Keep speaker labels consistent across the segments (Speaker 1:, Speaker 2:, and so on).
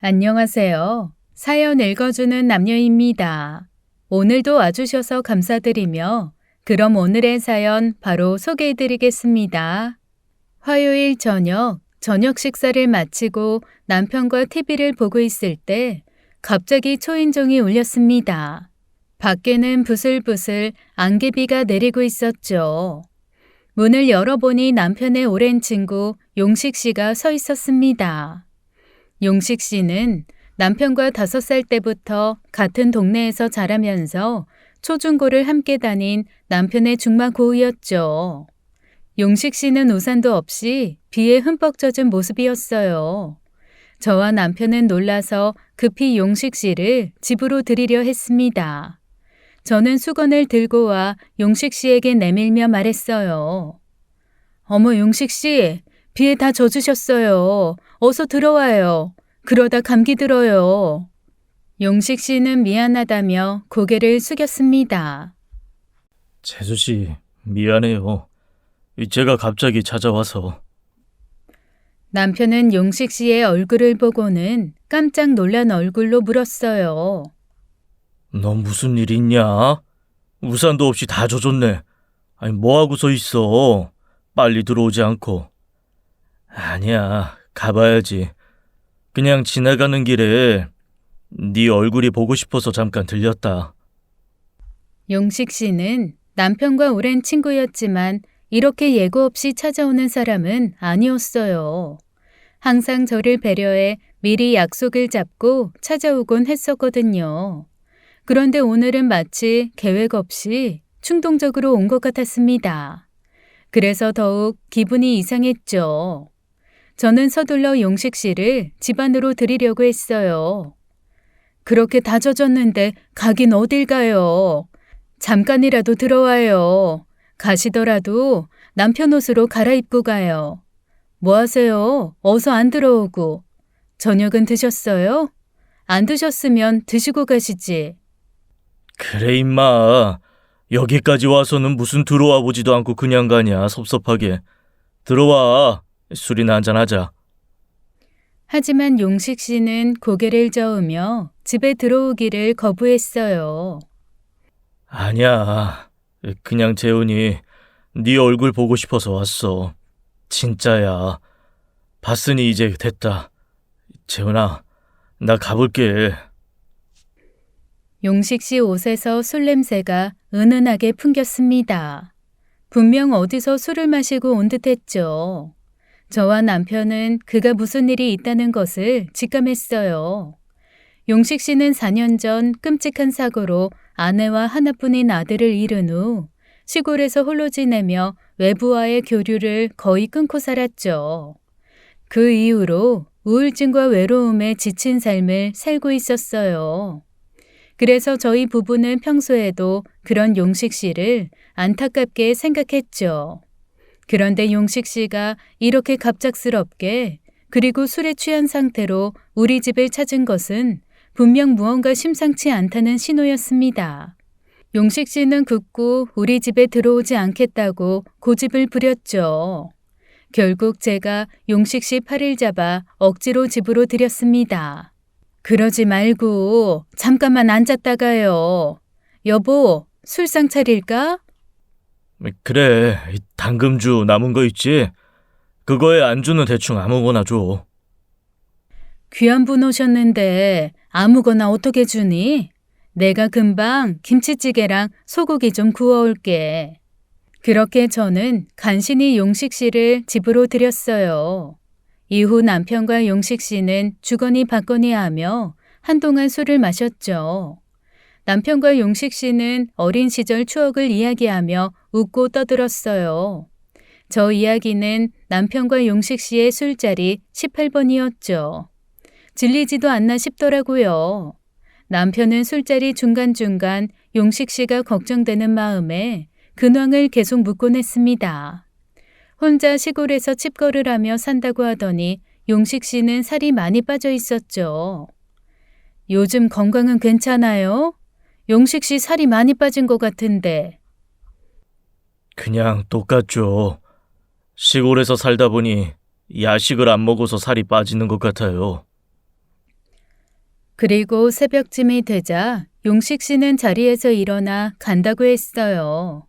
Speaker 1: 안녕하세요. 사연 읽어주는 남녀입니다. 오늘도 와주셔서 감사드리며, 그럼 오늘의 사연 바로 소개해드리겠습니다. 화요일 저녁 식사를 마치고 남편과 TV를 보고 있을 때 갑자기 초인종이 울렸습니다. 밖에는 부슬부슬 안개비가 내리고 있었죠. 문을 열어보니 남편의 오랜 친구 용식 씨가 서 있었습니다. 용식 씨는 남편과 5살 때부터 같은 동네에서 자라면서 초중고를 함께 다닌 남편의 중마고우였죠. 용식 씨는 우산도 없이 비에 흠뻑 젖은 모습이었어요. 저와 남편은 놀라서 급히 용식 씨를 집으로 들이려 했습니다. 저는 수건을 들고 와 용식 씨에게 내밀며 말했어요. 어머, 용식 씨, 비에 다 젖으셨어요. 어서 들어와요. 그러다 감기 들어요. 용식 씨는 미안하다며 고개를 숙였습니다.
Speaker 2: 재수 씨, 미안해요. 제가 갑자기 찾아와서.
Speaker 1: 남편은 용식 씨의 얼굴을 보고는 깜짝 놀란 얼굴로 물었어요.
Speaker 2: 너 무슨 일 있냐? 우산도 없이 다 젖었네. 아니, 뭐하고 서 있어? 빨리 들어오지 않고. 아니야, 가봐야지. 그냥 지나가는 길에 네 얼굴이 보고 싶어서 잠깐 들렸다.
Speaker 1: 용식 씨는 남편과 오랜 친구였지만 이렇게 예고 없이 찾아오는 사람은 아니었어요. 항상 저를 배려해 미리 약속을 잡고 찾아오곤 했었거든요. 그런데 오늘은 마치 계획 없이 충동적으로 온 것 같았습니다. 그래서 더욱 기분이 이상했죠. 저는 서둘러 용식 씨를 집 안으로 들이려고 했어요. 그렇게 다 젖었는데 가긴 어딜 가요. 잠깐이라도 들어와요. 가시더라도 남편 옷으로 갈아입고 가요. 뭐 하세요? 어서 안 들어오고. 저녁은 드셨어요? 안 드셨으면 드시고 가시지.
Speaker 2: 그래, 임마. 여기까지 와서는 무슨 들어와 보지도 않고 그냥 가냐, 섭섭하게. 들어와. 술이나 한잔하자.
Speaker 1: 하지만 용식 씨는 고개를 저으며 집에 들어오기를 거부했어요.
Speaker 2: 아니야. 그냥 재훈이 네 얼굴 보고 싶어서 왔어. 진짜야. 봤으니 이제 됐다. 재훈아, 나 가볼게.
Speaker 1: 용식 씨 옷에서 술 냄새가 은은하게 풍겼습니다. 분명 어디서 술을 마시고 온 듯했죠. 저와 남편은 그가 무슨 일이 있다는 것을 직감했어요. 용식 씨는 4년 전 끔찍한 사고로 아내와 하나뿐인 아들을 잃은 후 시골에서 홀로 지내며 외부와의 교류를 거의 끊고 살았죠. 그 이후로 우울증과 외로움에 지친 삶을 살고 있었어요. 그래서 저희 부부는 평소에도 그런 용식 씨를 안타깝게 생각했죠. 그런데 용식 씨가 이렇게 갑작스럽게 그리고 술에 취한 상태로 우리 집을 찾은 것은 분명 무언가 심상치 않다는 신호였습니다. 용식 씨는 굳고 우리 집에 들어오지 않겠다고 고집을 부렸죠. 결국 제가 용식 씨 팔을 잡아 억지로 집으로 들였습니다. 그러지 말고 잠깐만 앉았다가요. 여보, 술상 차릴까?
Speaker 2: 그래, 당금주 남은 거 있지? 그거에 안주는 대충 아무거나 줘.
Speaker 1: 귀한 분 오셨는데 아무거나 어떻게 주니? 내가 금방 김치찌개랑 소고기 좀 구워올게. 그렇게 저는 간신히 용식 씨를 집으로 들였어요. 이후 남편과 용식 씨는 주거니 받거니 하며 한동안 술을 마셨죠. 남편과 용식 씨는 어린 시절 추억을 이야기하며 웃고 떠들었어요. 저 이야기는 남편과 용식 씨의 술자리 18번이었죠. 질리지도 않나 싶더라고요. 남편은 술자리 중간중간 용식 씨가 걱정되는 마음에 근황을 계속 묻곤 했습니다. 혼자 시골에서 칩거를 하며 산다고 하더니 용식 씨는 살이 많이 빠져 있었죠. 요즘 건강은 괜찮아요? 용식 씨 살이 많이 빠진 것 같은데.
Speaker 2: 그냥 똑같죠. 시골에서 살다 보니 야식을 안 먹어서 살이 빠지는 것 같아요.
Speaker 1: 그리고 새벽쯤이 되자 용식 씨는 자리에서 일어나 간다고 했어요.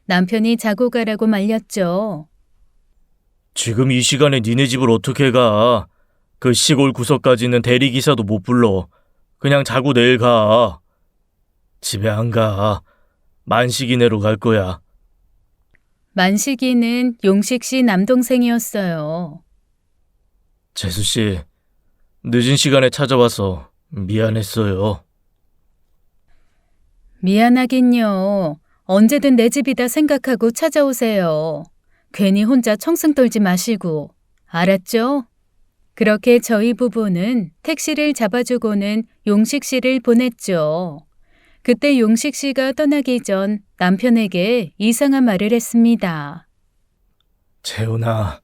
Speaker 1: 남편이 자고 가라고 말렸죠.
Speaker 2: 지금 이 시간에 니네 집을 어떻게 가? 그 시골 구석까지는 대리기사도 못 불러. 그냥 자고 내일 가. 집에 안 가. 만식이네로 갈 거야.
Speaker 1: 만식이는 용식 씨 남동생이었어요.
Speaker 2: 재수 씨, 늦은 시간에 찾아와서 미안했어요.
Speaker 1: 미안하긴요. 언제든 내 집이다 생각하고 찾아오세요. 괜히 혼자 청승 떨지 마시고. 알았죠? 그렇게 저희 부부는 택시를 잡아주고는 용식 씨를 보냈죠. 그때 용식 씨가 떠나기 전 남편에게 이상한 말을 했습니다.
Speaker 2: 재훈아,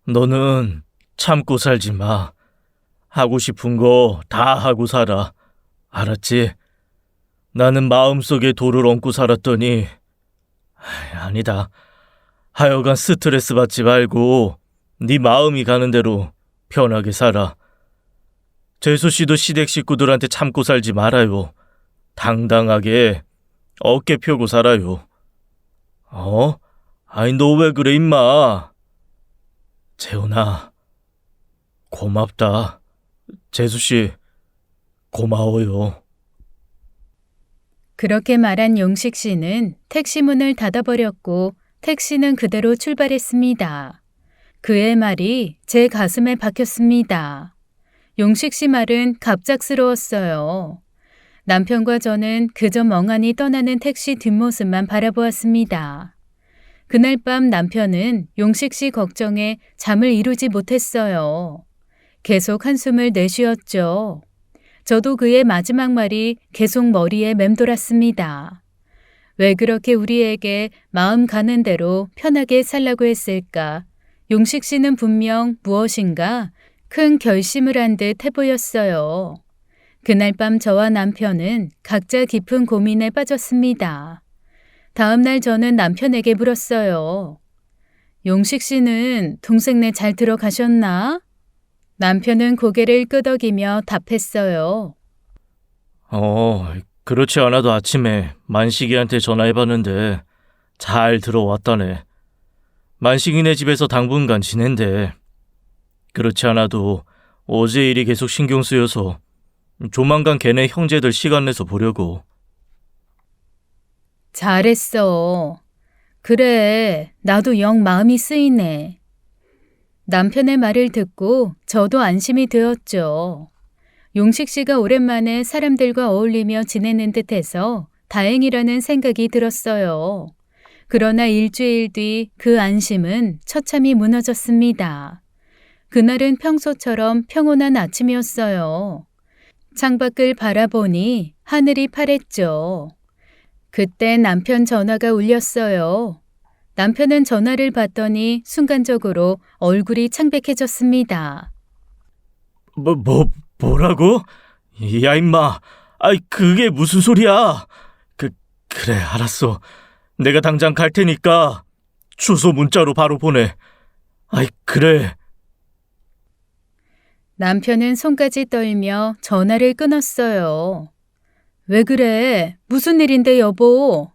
Speaker 2: 너는 참고 살지 마. 하고 싶은 거 다 하고 살아. 알았지? 나는 마음속에 돌을 얹고 살았더니 아니다. 하여간 스트레스 받지 말고 네 마음이 가는 대로 편하게 살아. 재수 씨도 시댁 식구들한테 참고 살지 말아요. 당당하게 어깨 펴고 살아요. 아니 너 왜 그래 임마. 재훈아, 고맙다. 재수 씨, 고마워요.
Speaker 1: 그렇게 말한 용식 씨는 택시 문을 닫아버렸고 택시는 그대로 출발했습니다. 그의 말이 제 가슴에 박혔습니다. 용식 씨 말은 갑작스러웠어요. 남편과 저는 그저 멍하니 떠나는 택시 뒷모습만 바라보았습니다. 그날 밤 남편은 용식 씨 걱정에 잠을 이루지 못했어요. 계속 한숨을 내쉬었죠. 저도 그의 마지막 말이 계속 머리에 맴돌았습니다. 왜 그렇게 우리에게 마음 가는 대로 편하게 살라고 했을까? 용식 씨는 분명 무엇인가 큰 결심을 한 듯 해보였어요. 그날 밤 저와 남편은 각자 깊은 고민에 빠졌습니다. 다음 날 저는 남편에게 물었어요. 용식 씨는 동생네 잘 들어가셨나? 남편은 고개를 끄덕이며 답했어요.
Speaker 2: 그렇지 않아도 아침에 만식이한테 전화해봤는데 잘 들어왔다네. 만식이네 집에서 당분간 지낸대. 그렇지 않아도 어제 일이 계속 신경 쓰여서 조만간 걔네 형제들 시간 내서 보려고.
Speaker 1: 잘했어. 그래, 나도 영 마음이 쓰이네. 남편의 말을 듣고 저도 안심이 되었죠. 용식 씨가 오랜만에 사람들과 어울리며 지내는 듯해서 다행이라는 생각이 들었어요. 그러나 일주일 뒤 그 안심은 처참히 무너졌습니다. 그날은 평소처럼 평온한 아침이었어요. 창밖을 바라보니 하늘이 파랬죠. 그때 남편 전화가 울렸어요. 남편은 전화를 받더니 순간적으로 얼굴이 창백해졌습니다.
Speaker 2: 뭐라고? 야 임마, 그게 무슨 소리야? 그래 알았어. 내가 당장 갈 테니까 주소 문자로 바로 보내. 그래.
Speaker 1: 남편은 손까지 떨며 전화를 끊었어요. 왜 그래? 무슨 일인데 여보?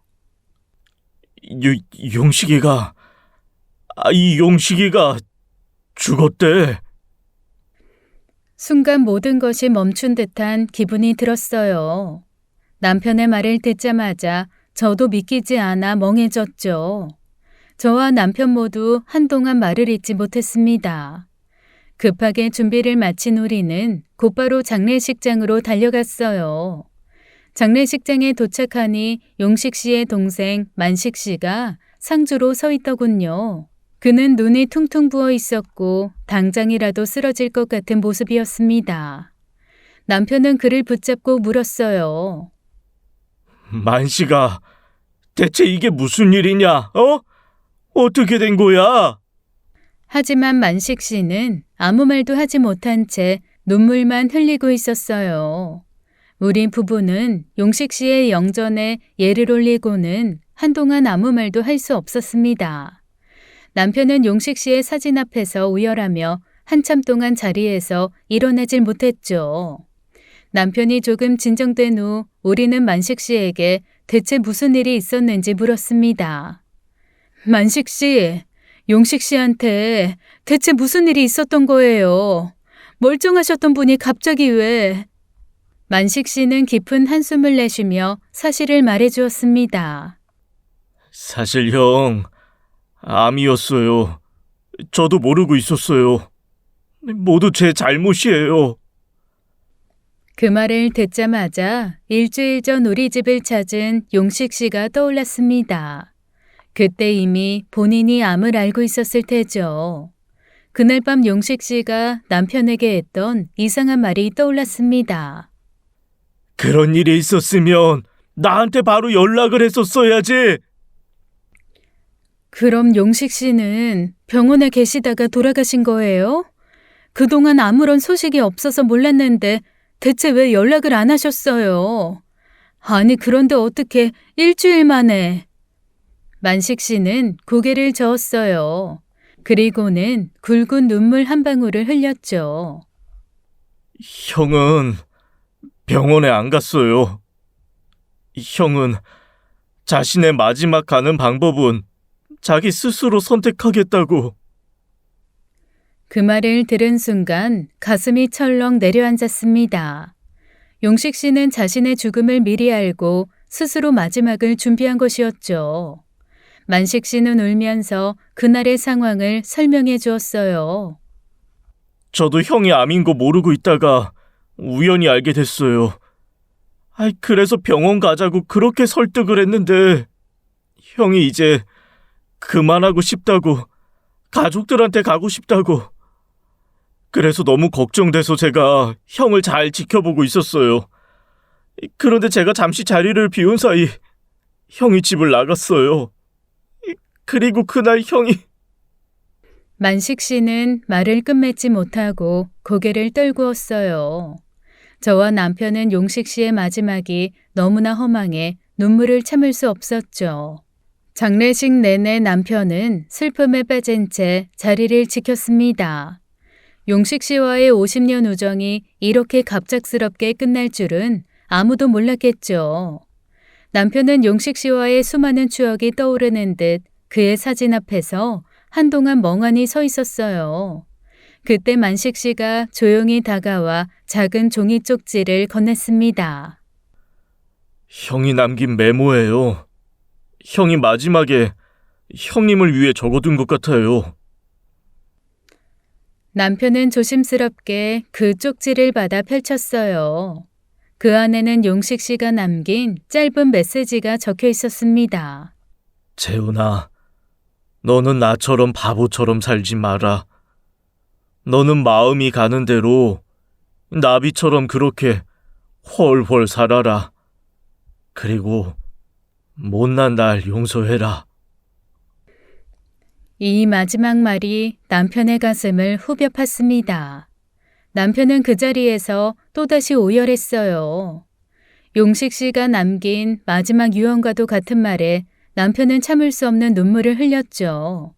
Speaker 2: 용식이가 죽었대.
Speaker 1: 순간 모든 것이 멈춘 듯한 기분이 들었어요. 남편의 말을 듣자마자 저도 믿기지 않아 멍해졌죠. 저와 남편 모두 한동안 말을 잇지 못했습니다. 급하게 준비를 마친 우리는 곧바로 장례식장으로 달려갔어요. 장례식장에 도착하니 용식 씨의 동생 만식 씨가 상주로 서 있더군요. 그는 눈이 퉁퉁 부어 있었고 당장이라도 쓰러질 것 같은 모습이었습니다. 남편은 그를 붙잡고 물었어요.
Speaker 2: 만식아, 대체 이게 무슨 일이냐? 어떻게 된 거야?
Speaker 1: 하지만 만식 씨는 아무 말도 하지 못한 채 눈물만 흘리고 있었어요. 우리 부부는 용식 씨의 영전에 예를 올리고는 한동안 아무 말도 할 수 없었습니다. 남편은 용식 씨의 사진 앞에서 우열하며 한참 동안 자리에서 일어나질 못했죠. 남편이 조금 진정된 후 우리는 만식 씨에게 대체 무슨 일이 있었는지 물었습니다. 만식 씨, 용식 씨한테 대체 무슨 일이 있었던 거예요? 멀쩡하셨던 분이 갑자기 왜? 만식 씨는 깊은 한숨을 내쉬며 사실을 말해 주었습니다.
Speaker 2: 사실 형, 암이었어요. 저도 모르고 있었어요. 모두 제 잘못이에요.
Speaker 1: 그 말을 듣자마자 일주일 전 우리 집을 찾은 용식 씨가 떠올랐습니다. 그때 이미 본인이 암을 알고 있었을 테죠. 그날 밤 용식 씨가 남편에게 했던 이상한 말이 떠올랐습니다.
Speaker 2: 그런 일이 있었으면 나한테 바로 연락을 했었어야지.
Speaker 1: 그럼 용식 씨는 병원에 계시다가 돌아가신 거예요? 그동안 아무런 소식이 없어서 몰랐는데 대체 왜 연락을 안 하셨어요? 아니, 그런데 어떻게 일주일 만에? 만식 씨는 고개를 저었어요. 그리고는 굵은 눈물 한 방울을 흘렸죠.
Speaker 2: 형은 병원에 안 갔어요. 형은 자신의 마지막 가는 방법은 자기 스스로 선택하겠다고.
Speaker 1: 그 말을 들은 순간 가슴이 철렁 내려앉았습니다. 용식 씨는 자신의 죽음을 미리 알고 스스로 마지막을 준비한 것이었죠. 만식 씨는 울면서 그날의 상황을 설명해 주었어요.
Speaker 2: 저도 형이 암인 거 모르고 있다가 우연히 알게 됐어요. 그래서 병원 가자고 그렇게 설득을 했는데 형이 이제 그만하고 싶다고, 가족들한테 가고 싶다고. 그래서 너무 걱정돼서 제가 형을 잘 지켜보고 있었어요. 그런데 제가 잠시 자리를 비운 사이 형이 집을 나갔어요. 그리고 그날 형이...
Speaker 1: 만식 씨는 말을 끝맺지 못하고 고개를 떨구었어요. 저와 남편은 용식 씨의 마지막이 너무나 허망해 눈물을 참을 수 없었죠. 장례식 내내 남편은 슬픔에 빠진 채 자리를 지켰습니다. 용식 씨와의 50년 우정이 이렇게 갑작스럽게 끝날 줄은 아무도 몰랐겠죠. 남편은 용식 씨와의 수많은 추억이 떠오르는 듯 그의 사진 앞에서 한동안 멍하니 서 있었어요. 그때 만식 씨가 조용히 다가와 작은 종이 쪽지를 건넸습니다.
Speaker 2: 형이 남긴 메모예요. 형이 마지막에 형님을 위해 적어둔 것 같아요.
Speaker 1: 남편은 조심스럽게 그 쪽지를 받아 펼쳤어요. 그 안에는 용식 씨가 남긴 짧은 메시지가 적혀 있었습니다.
Speaker 2: 재훈아, 너는 나처럼 바보처럼 살지 마라. 너는 마음이 가는 대로 나비처럼 그렇게 훨훨 살아라. 그리고 못난 날 용서해라.
Speaker 1: 이 마지막 말이 남편의 가슴을 후벼 팠습니다. 남편은 그 자리에서 또다시 오열했어요. 용식 씨가 남긴 마지막 유언과도 같은 말에 남편은 참을 수 없는 눈물을 흘렸죠.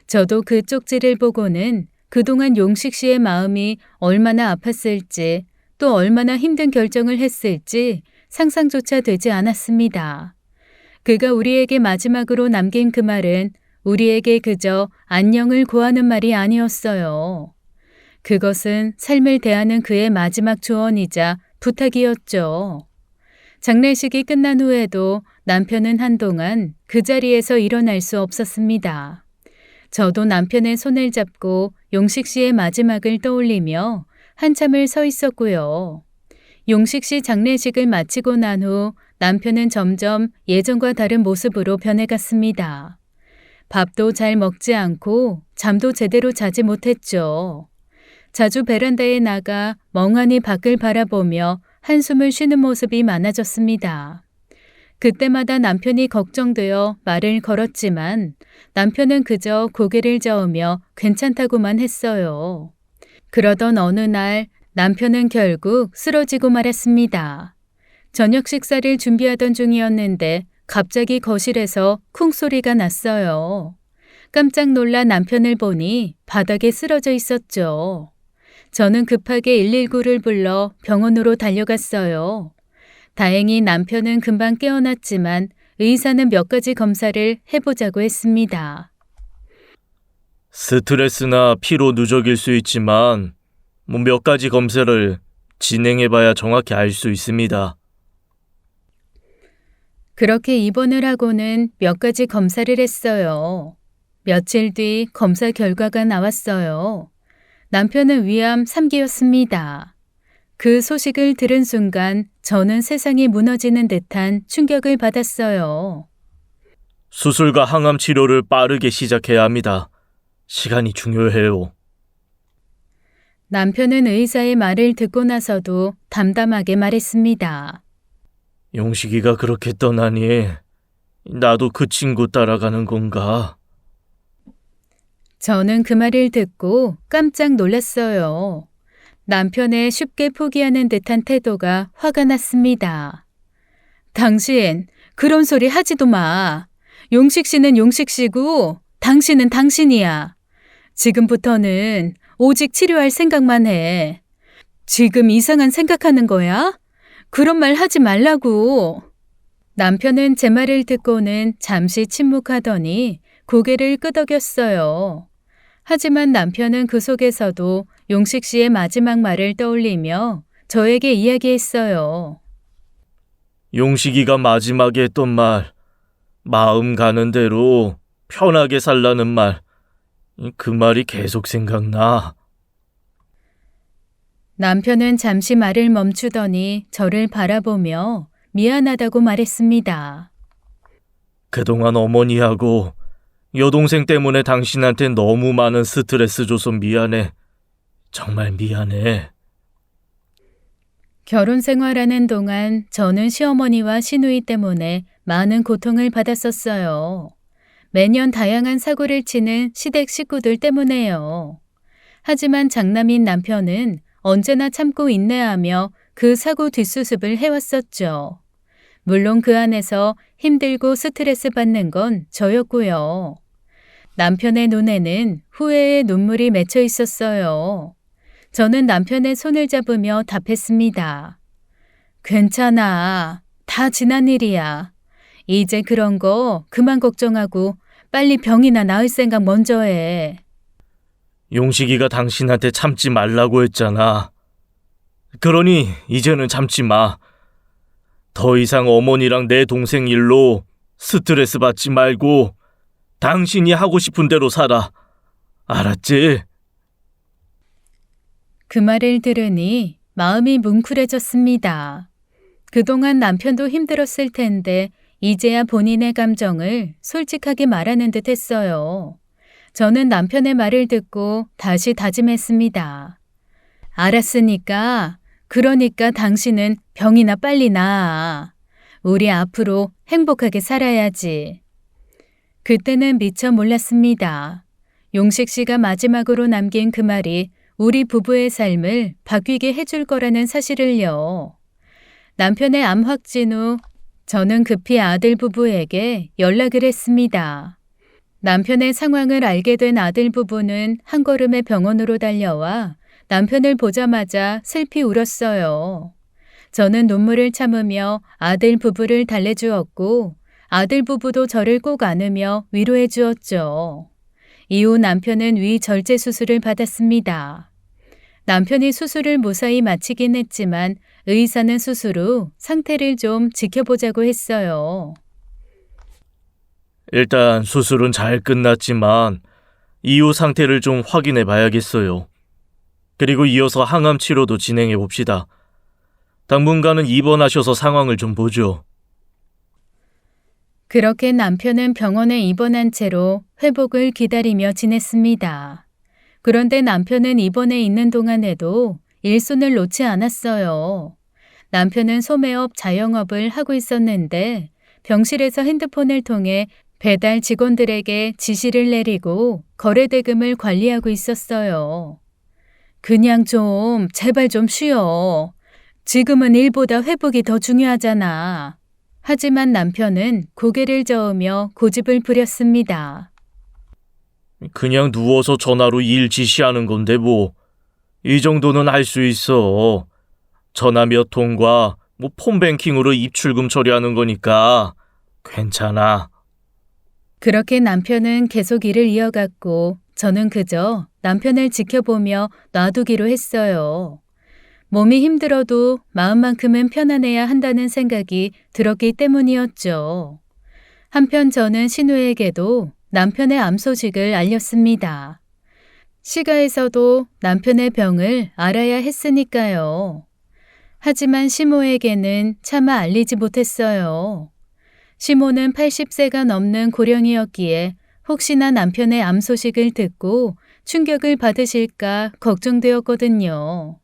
Speaker 1: 저도 그 쪽지를 보고는 그동안 용식 씨의 마음이 얼마나 아팠을지 또 얼마나 힘든 결정을 했을지 상상조차 되지 않았습니다. 그가 우리에게 마지막으로 남긴 그 말은 우리에게 그저 안녕을 구하는 말이 아니었어요. 그것은 삶을 대하는 그의 마지막 조언이자 부탁이었죠. 장례식이 끝난 후에도 남편은 한동안 그 자리에서 일어날 수 없었습니다. 저도 남편의 손을 잡고 용식 씨의 마지막을 떠올리며 한참을 서 있었고요. 용식 씨 장례식을 마치고 난 후 남편은 점점 예전과 다른 모습으로 변해갔습니다. 밥도 잘 먹지 않고 잠도 제대로 자지 못했죠. 자주 베란다에 나가 멍하니 밖을 바라보며 한숨을 쉬는 모습이 많아졌습니다. 그때마다 남편이 걱정되어 말을 걸었지만 남편은 그저 고개를 저으며 괜찮다고만 했어요. 그러던 어느 날 남편은 결국 쓰러지고 말았습니다. 저녁 식사를 준비하던 중이었는데 갑자기 거실에서 쿵 소리가 났어요. 깜짝 놀라 남편을 보니 바닥에 쓰러져 있었죠. 저는 급하게 119를 불러 병원으로 달려갔어요. 다행히 남편은 금방 깨어났지만 의사는 몇 가지 검사를 해보자고 했습니다.
Speaker 2: 스트레스나 피로 누적일 수 있지만 몇 가지 검사를 진행해봐야 정확히 알 수 있습니다.
Speaker 1: 그렇게 입원을 하고는 몇 가지 검사를 했어요. 며칠 뒤 검사 결과가 나왔어요. 남편은 위암 3기였습니다. 그 소식을 들은 순간 저는 세상이 무너지는 듯한 충격을 받았어요.
Speaker 2: 수술과 항암 치료를 빠르게 시작해야 합니다. 시간이 중요해요.
Speaker 1: 남편은 의사의 말을 듣고 나서도 담담하게 말했습니다.
Speaker 2: 용식이가 그렇게 떠나니 나도 그 친구 따라가는 건가?
Speaker 1: 저는 그 말을 듣고 깜짝 놀랐어요. 남편의 쉽게 포기하는 듯한 태도가 화가 났습니다. 당신, 그런 소리 하지도 마. 용식 씨는 용식 씨고 당신은 당신이야. 지금부터는 오직 치료할 생각만 해. 지금 이상한 생각하는 거야? 그런 말 하지 말라고. 남편은 제 말을 듣고는 잠시 침묵하더니 고개를 끄덕였어요. 하지만 남편은 그 속에서도 용식 씨의 마지막 말을 떠올리며 저에게 이야기했어요.
Speaker 2: 용식이가 마지막에 했던 말, 마음 가는 대로 편하게 살라는 말, 그 말이 계속 생각나.
Speaker 1: 남편은 잠시 말을 멈추더니 저를 바라보며 미안하다고 말했습니다.
Speaker 2: 그동안 어머니하고 여동생 때문에 당신한테 너무 많은 스트레스 줘서 미안해. 정말 미안해.
Speaker 1: 결혼 생활하는 동안 저는 시어머니와 시누이 때문에 많은 고통을 받았었어요. 매년 다양한 사고를 치는 시댁 식구들 때문에요. 하지만 장남인 남편은 언제나 참고 인내하며 그 사고 뒷수습을 해왔었죠. 물론 그 안에서 힘들고 스트레스 받는 건 저였고요. 남편의 눈에는 후회의 눈물이 맺혀 있었어요. 저는 남편의 손을 잡으며 답했습니다. 괜찮아. 다 지난 일이야. 이제 그런 거 그만 걱정하고 빨리 병이나 나을 생각 먼저 해.
Speaker 2: 용식이가 당신한테 참지 말라고 했잖아. 그러니 이제는 참지 마. 더 이상 어머니랑 내 동생 일로 스트레스 받지 말고 당신이 하고 싶은 대로 살아. 알았지?
Speaker 1: 그 말을 들으니 마음이 뭉클해졌습니다. 그동안 남편도 힘들었을 텐데 이제야 본인의 감정을 솔직하게 말하는 듯 했어요. 저는 남편의 말을 듣고 다시 다짐했습니다. 알았으니까, 그러니까 당신은 병이나 빨리 나아. 우리 앞으로 행복하게 살아야지. 그때는 미처 몰랐습니다. 용식 씨가 마지막으로 남긴 그 말이 우리 부부의 삶을 바뀌게 해줄 거라는 사실을요. 남편의 암 확진 후 저는 급히 아들 부부에게 연락을 했습니다. 남편의 상황을 알게 된 아들 부부는 한 걸음에 병원으로 달려와 남편을 보자마자 슬피 울었어요. 저는 눈물을 참으며 아들 부부를 달래주었고 아들 부부도 저를 꼭 안으며 위로해 주었죠. 이후 남편은 위 절제 수술을 받았습니다. 남편이 수술을 무사히 마치긴 했지만 의사는 수술 후 상태를 좀 지켜보자고 했어요.
Speaker 2: 일단 수술은 잘 끝났지만 이후 상태를 좀 확인해 봐야겠어요. 그리고 이어서 항암 치료도 진행해 봅시다. 당분간은 입원하셔서 상황을 좀 보죠.
Speaker 1: 그렇게 남편은 병원에 입원한 채로 회복을 기다리며 지냈습니다. 그런데 남편은 입원해 있는 동안에도 일손을 놓지 않았어요. 남편은 소매업 자영업을 하고 있었는데 병실에서 핸드폰을 통해 배달 직원들에게 지시를 내리고 거래대금을 관리하고 있었어요. 그냥 좀 제발 좀 쉬어. 지금은 일보다 회복이 더 중요하잖아. 하지만 남편은 고개를 저으며 고집을 부렸습니다.
Speaker 2: 그냥 누워서 전화로 일 지시하는 건데 뭐. 이 정도는 알 수 있어. 전화 몇 통과 폰뱅킹으로 입출금 처리하는 거니까 괜찮아.
Speaker 1: 그렇게 남편은 계속 일을 이어갔고 저는 그저 남편을 지켜보며 놔두기로 했어요. 몸이 힘들어도 마음만큼은 편안해야 한다는 생각이 들었기 때문이었죠. 한편 저는 신우에게도 남편의 암 소식을 알렸습니다. 시가에서도 남편의 병을 알아야 했으니까요. 하지만 시모에게는 차마 알리지 못했어요. 시모는 80세가 넘는 고령이었기에 혹시나 남편의 암 소식을 듣고 충격을 받으실까 걱정되었거든요.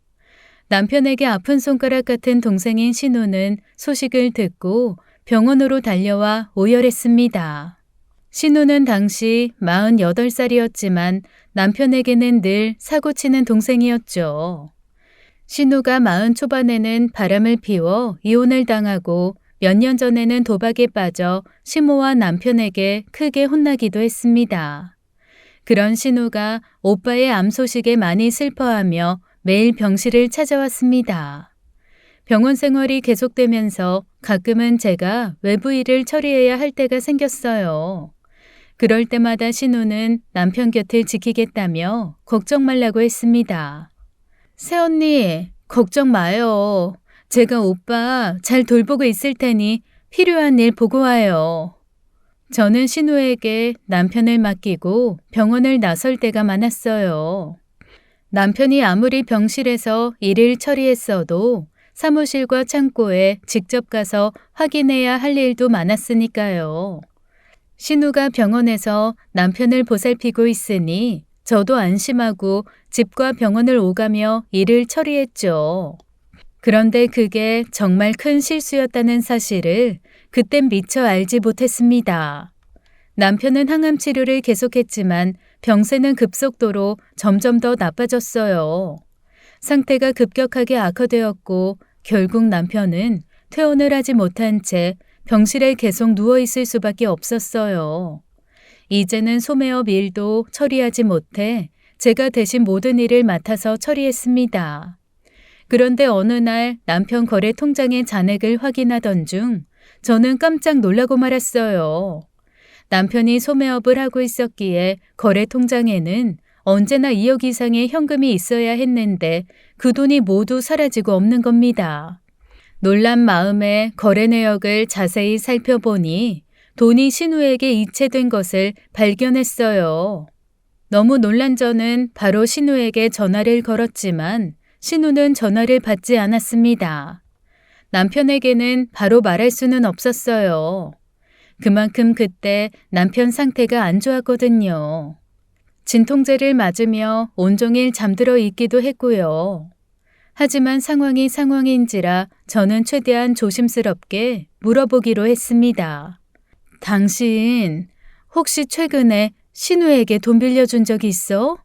Speaker 1: 남편에게 아픈 손가락 같은 동생인 신우는 소식을 듣고 병원으로 달려와 오열했습니다. 신우는 당시 48살이었지만 남편에게는 늘 사고치는 동생이었죠. 신우가 40 초반에는 바람을 피워 이혼을 당하고 몇 년 전에는 도박에 빠져 시모와 남편에게 크게 혼나기도 했습니다. 그런 신우가 오빠의 암 소식에 많이 슬퍼하며 매일 병실을 찾아왔습니다. 병원 생활이 계속되면서 가끔은 제가 외부 일을 처리해야 할 때가 생겼어요. 그럴 때마다 신우는 남편 곁을 지키겠다며 걱정 말라고 했습니다. 새언니, 걱정 마요. 제가 오빠 잘 돌보고 있을 테니 필요한 일 보고 와요. 저는 신우에게 남편을 맡기고 병원을 나설 때가 많았어요. 남편이 아무리 병실에서 일을 처리했어도 사무실과 창고에 직접 가서 확인해야 할 일도 많았으니까요. 신우가 병원에서 남편을 보살피고 있으니 저도 안심하고 집과 병원을 오가며 일을 처리했죠. 그런데 그게 정말 큰 실수였다는 사실을 그땐 미처 알지 못했습니다. 남편은 항암 치료를 계속했지만 병세는 급속도로 점점 더 나빠졌어요. 상태가 급격하게 악화되었고 결국 남편은 퇴원을 하지 못한 채 병실에 계속 누워있을 수밖에 없었어요. 이제는 소매업 일도 처리하지 못해 제가 대신 모든 일을 맡아서 처리했습니다. 그런데 어느 날 남편 거래 통장의 잔액을 확인하던 중 저는 깜짝 놀라고 말았어요. 남편이 소매업을 하고 있었기에 거래 통장에는 언제나 2억 이상의 현금이 있어야 했는데 그 돈이 모두 사라지고 없는 겁니다. 놀란 마음에 거래 내역을 자세히 살펴보니 돈이 신우에게 이체된 것을 발견했어요. 너무 놀란 저는 바로 신우에게 전화를 걸었지만 신우는 전화를 받지 않았습니다. 남편에게는 바로 말할 수는 없었어요. 그만큼 그때 남편 상태가 안 좋았거든요. 진통제를 맞으며 온종일 잠들어 있기도 했고요. 하지만 상황이 상황인지라 저는 최대한 조심스럽게 물어보기로 했습니다. 당신 혹시 최근에 신우에게 돈 빌려준 적이 있어?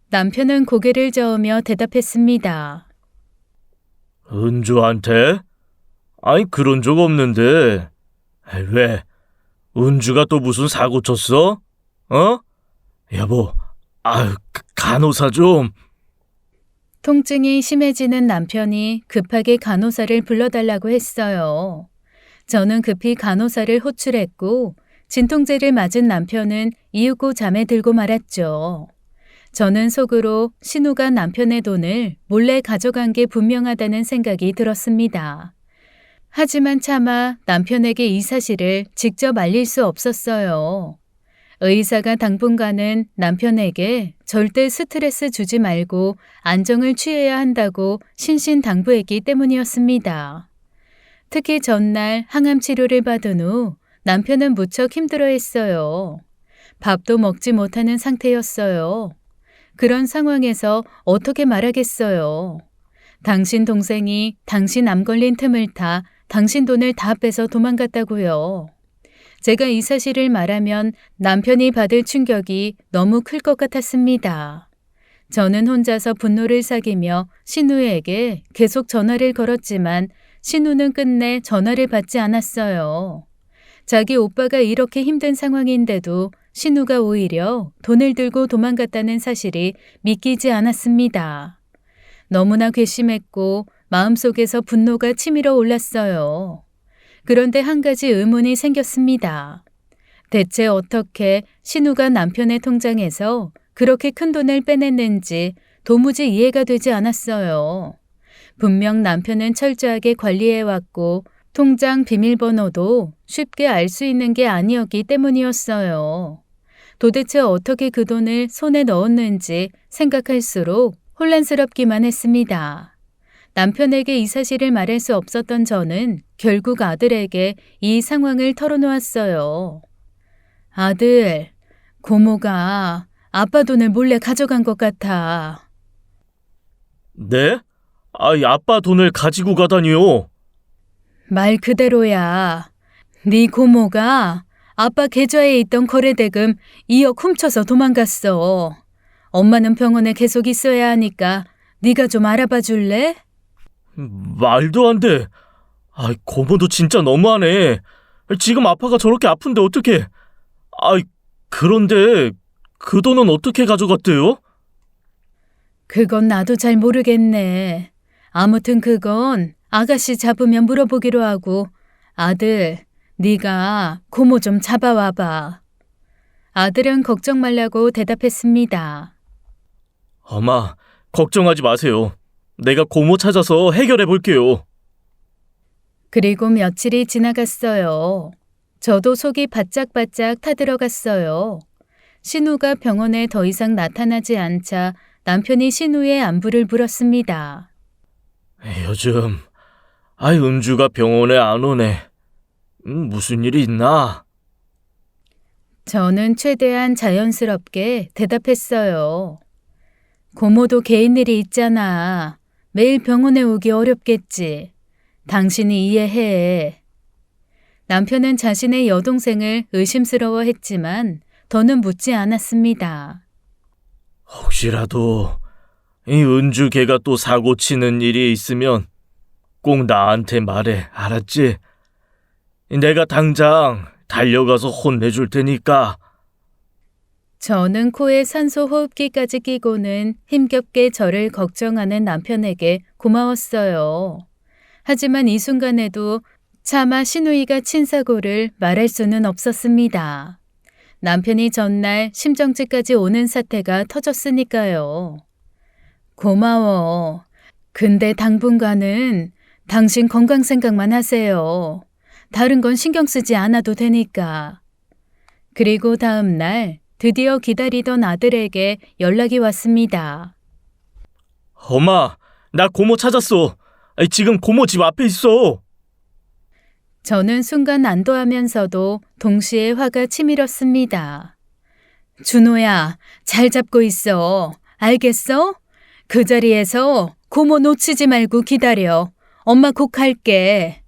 Speaker 1: 남편은 고개를 저으며 대답했습니다.
Speaker 2: 은주한테? 아니 그런 적 없는데. 왜? 은주가 또 무슨 사고 쳤어? 어? 여보, 간호사 좀.
Speaker 1: 통증이 심해지는 남편이 급하게 간호사를 불러달라고 했어요. 저는 급히 간호사를 호출했고 진통제를 맞은 남편은 이윽고 잠에 들고 말았죠. 저는 속으로 신우가 남편의 돈을 몰래 가져간 게 분명하다는 생각이 들었습니다. 하지만 차마 남편에게 이 사실을 직접 알릴 수 없었어요. 의사가 당분간은 남편에게 절대 스트레스 주지 말고 안정을 취해야 한다고 신신당부했기 때문이었습니다. 특히 전날 항암 치료를 받은 후 남편은 무척 힘들어했어요. 밥도 먹지 못하는 상태였어요. 그런 상황에서 어떻게 말하겠어요. 당신 동생이 당신 암 걸린 틈을 타 당신 돈을 다 빼서 도망갔다고요. 제가 이 사실을 말하면 남편이 받을 충격이 너무 클 것 같았습니다. 저는 혼자서 분노를 사기며 신우에게 계속 전화를 걸었지만 신우는 끝내 전화를 받지 않았어요. 자기 오빠가 이렇게 힘든 상황인데도 신우가 오히려 돈을 들고 도망갔다는 사실이 믿기지 않았습니다. 너무나 괘씸했고 마음속에서 분노가 치밀어 올랐어요. 그런데 한 가지 의문이 생겼습니다. 대체 어떻게 신우가 남편의 통장에서 그렇게 큰 돈을 빼냈는지 도무지 이해가 되지 않았어요. 분명 남편은 철저하게 관리해왔고 통장 비밀번호도 쉽게 알 수 있는 게 아니었기 때문이었어요. 도대체 어떻게 그 돈을 손에 넣었는지 생각할수록 혼란스럽기만 했습니다. 남편에게 이 사실을 말할 수 없었던 저는 결국 아들에게 이 상황을 털어놓았어요. 아들, 고모가 아빠 돈을 몰래 가져간 것 같아.
Speaker 2: 네? 아빠 돈을 가지고 가다니요.
Speaker 1: 말 그대로야. 네 고모가 아빠 계좌에 있던 거래대금 2억 훔쳐서 도망갔어. 엄마는 병원에 계속 있어야 하니까 네가 좀 알아봐 줄래?
Speaker 2: 말도 안 돼. 고모도 진짜 너무하네. 지금 아빠가 저렇게 아픈데 어떡해. 그런데 그 돈은 어떻게 가져갔대요?
Speaker 1: 그건 나도 잘 모르겠네. 아무튼 그건 아가씨 잡으면 물어보기로 하고 아들, 네가 고모 좀 잡아와봐. 아들은 걱정 말라고 대답했습니다.
Speaker 2: 엄마, 걱정하지 마세요. 내가 고모 찾아서 해결해 볼게요.
Speaker 1: 그리고 며칠이 지나갔어요. 저도 속이 바짝바짝 타들어갔어요. 신우가 병원에 더 이상 나타나지 않자 남편이 신우의 안부를 물었습니다.
Speaker 2: 요즘 은주가 병원에 안 오네. 무슨 일이 있나?
Speaker 1: 저는 최대한 자연스럽게 대답했어요. 고모도 개인 일이 있잖아. 매일 병원에 오기 어렵겠지. 당신이 이해해. 남편은 자신의 여동생을 의심스러워했지만 더는 묻지 않았습니다.
Speaker 2: 혹시라도 이 은주 걔가 또 사고 치는 일이 있으면 꼭 나한테 말해, 알았지? 내가 당장 달려가서 혼내줄 테니까.
Speaker 1: 저는 코에 산소 호흡기까지 끼고는 힘겹게 저를 걱정하는 남편에게 고마웠어요. 하지만 이 순간에도 차마 신우이가 친 사고를 말할 수는 없었습니다. 남편이 전날 심정지까지 오는 사태가 터졌으니까요. 고마워. 근데 당분간은 당신 건강 생각만 하세요. 다른 건 신경 쓰지 않아도 되니까. 그리고 다음 날 드디어 기다리던 아들에게 연락이 왔습니다.
Speaker 2: 엄마, 나 고모 찾았어. 지금 고모 집 앞에 있어.
Speaker 1: 저는 순간 안도하면서도 동시에 화가 치밀었습니다. 준호야, 잘 잡고 있어. 알겠어? 그 자리에서 고모 놓치지 말고 기다려. 엄마 곧 갈게.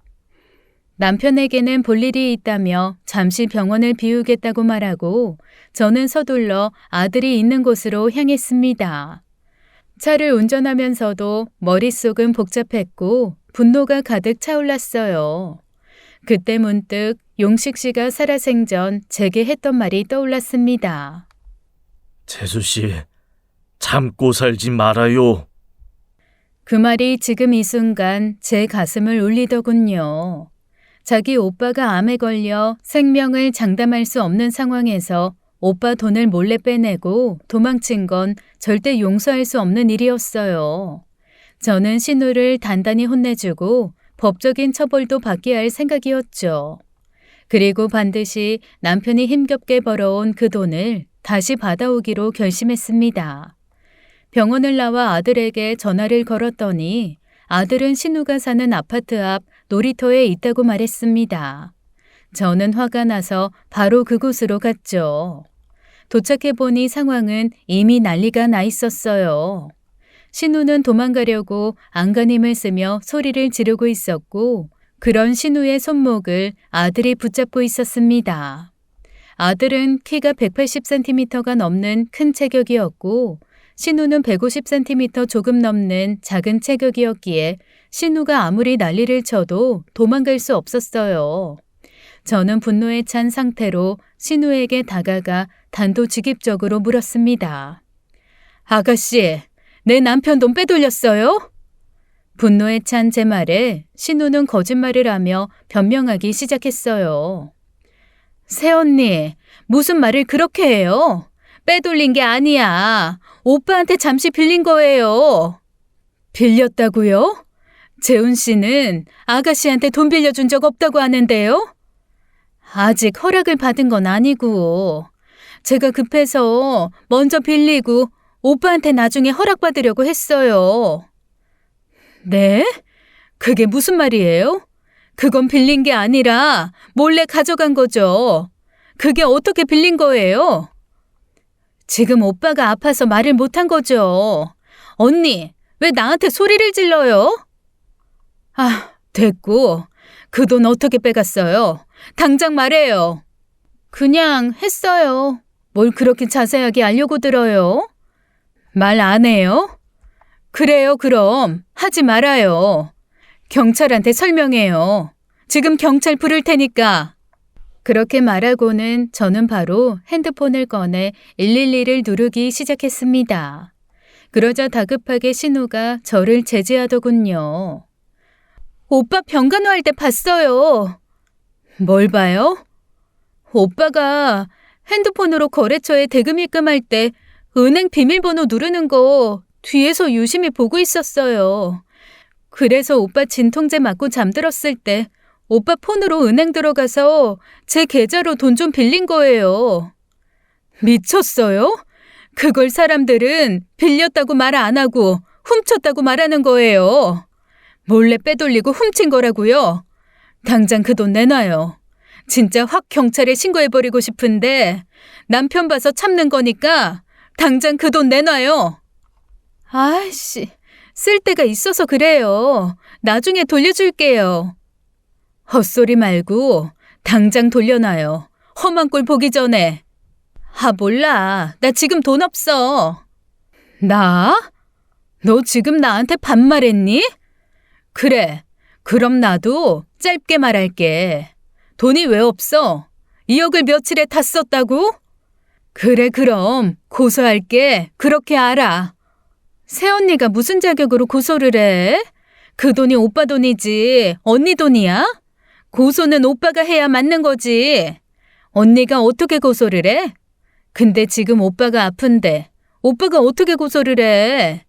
Speaker 1: 남편에게는 볼 일이 있다며 잠시 병원을 비우겠다고 말하고 저는 서둘러 아들이 있는 곳으로 향했습니다. 차를 운전하면서도 머릿속은 복잡했고 분노가 가득 차올랐어요. 그때 문득 용식 씨가 살아생전 제게 했던 말이 떠올랐습니다.
Speaker 2: 재수 씨, 참고 살지 말아요.
Speaker 1: 그 말이 지금 이 순간 제 가슴을 울리더군요. 자기 오빠가 암에 걸려 생명을 장담할 수 없는 상황에서 오빠 돈을 몰래 빼내고 도망친 건 절대 용서할 수 없는 일이었어요. 저는 신우를 단단히 혼내주고 법적인 처벌도 받게 할 생각이었죠. 그리고 반드시 남편이 힘겹게 벌어온 그 돈을 다시 받아오기로 결심했습니다. 병원을 나와 아들에게 전화를 걸었더니 아들은 신우가 사는 아파트 앞 놀이터에 있다고 말했습니다. 저는 화가 나서 바로 그곳으로 갔죠. 도착해보니 상황은 이미 난리가 나 있었어요. 신우는 도망가려고 안간힘을 쓰며 소리를 지르고 있었고 그런 신우의 손목을 아들이 붙잡고 있었습니다. 아들은 키가 180cm가 넘는 큰 체격이었고 신우는 150cm 조금 넘는 작은 체격이었기에 신우가 아무리 난리를 쳐도 도망갈 수 없었어요. 저는 분노에 찬 상태로 신우에게 다가가 단도직입적으로 물었습니다. 아가씨, 내 남편 돈 빼돌렸어요? 분노에 찬 제 말에 신우는 거짓말을 하며 변명하기 시작했어요. 새언니, 무슨 말을 그렇게 해요? 빼돌린 게 아니야. 오빠한테 잠시 빌린 거예요. 빌렸다고요? 재훈 씨는 아가씨한테 돈 빌려준 적 없다고 하는데요? 아직 허락을 받은 건 아니고 제가 급해서 먼저 빌리고 오빠한테 나중에 허락받으려고 했어요. 네? 그게 무슨 말이에요? 그건 빌린 게 아니라 몰래 가져간 거죠. 그게 어떻게 빌린 거예요? 지금 오빠가 아파서 말을 못한 거죠. 언니, 왜 나한테 소리를 질러요? 아, 됐고. 그 돈 어떻게 빼갔어요? 당장 말해요. 그냥 했어요. 뭘 그렇게 자세하게 알려고 들어요? 말 안 해요? 그래요, 그럼. 하지 말아요. 경찰한테 설명해요. 지금 경찰 부를 테니까. 그렇게 말하고는 저는 바로 핸드폰을 꺼내 112를 누르기 시작했습니다. 그러자 다급하게 신우가 저를 제지하더군요. 오빠 병간호할 때 봤어요. 뭘 봐요? 오빠가 핸드폰으로 거래처에 대금 입금할 때 은행 비밀번호 누르는 거 뒤에서 유심히 보고 있었어요. 그래서 오빠 진통제 맞고 잠들었을 때 오빠 폰으로 은행 들어가서 제 계좌로 돈 좀 빌린 거예요. 미쳤어요? 그걸 사람들은 빌렸다고 말 안 하고 훔쳤다고 말하는 거예요. 몰래 빼돌리고 훔친 거라고요. 당장 그 돈 내놔요. 진짜 확 경찰에 신고해버리고 싶은데 남편 봐서 참는 거니까 당장 그 돈 내놔요. 아이씨, 쓸 데가 있어서 그래요. 나중에 돌려줄게요. 헛소리 말고 당장 돌려놔요. 험한 꼴 보기 전에. 아, 몰라. 나 지금 돈 없어. 나? 너 지금 나한테 반말했니? 그래. 그럼 나도 짧게 말할게. 돈이 왜 없어? 2억을 며칠에 다 썼다고? 그래, 그럼 고소할게. 그렇게 알아. 새언니가 무슨 자격으로 고소를 해? 그 돈이 오빠 돈이지 언니 돈이야? 고소는 오빠가 해야 맞는 거지. 언니가 어떻게 고소를 해? 근데 지금 오빠가 아픈데 오빠가 어떻게 고소를 해?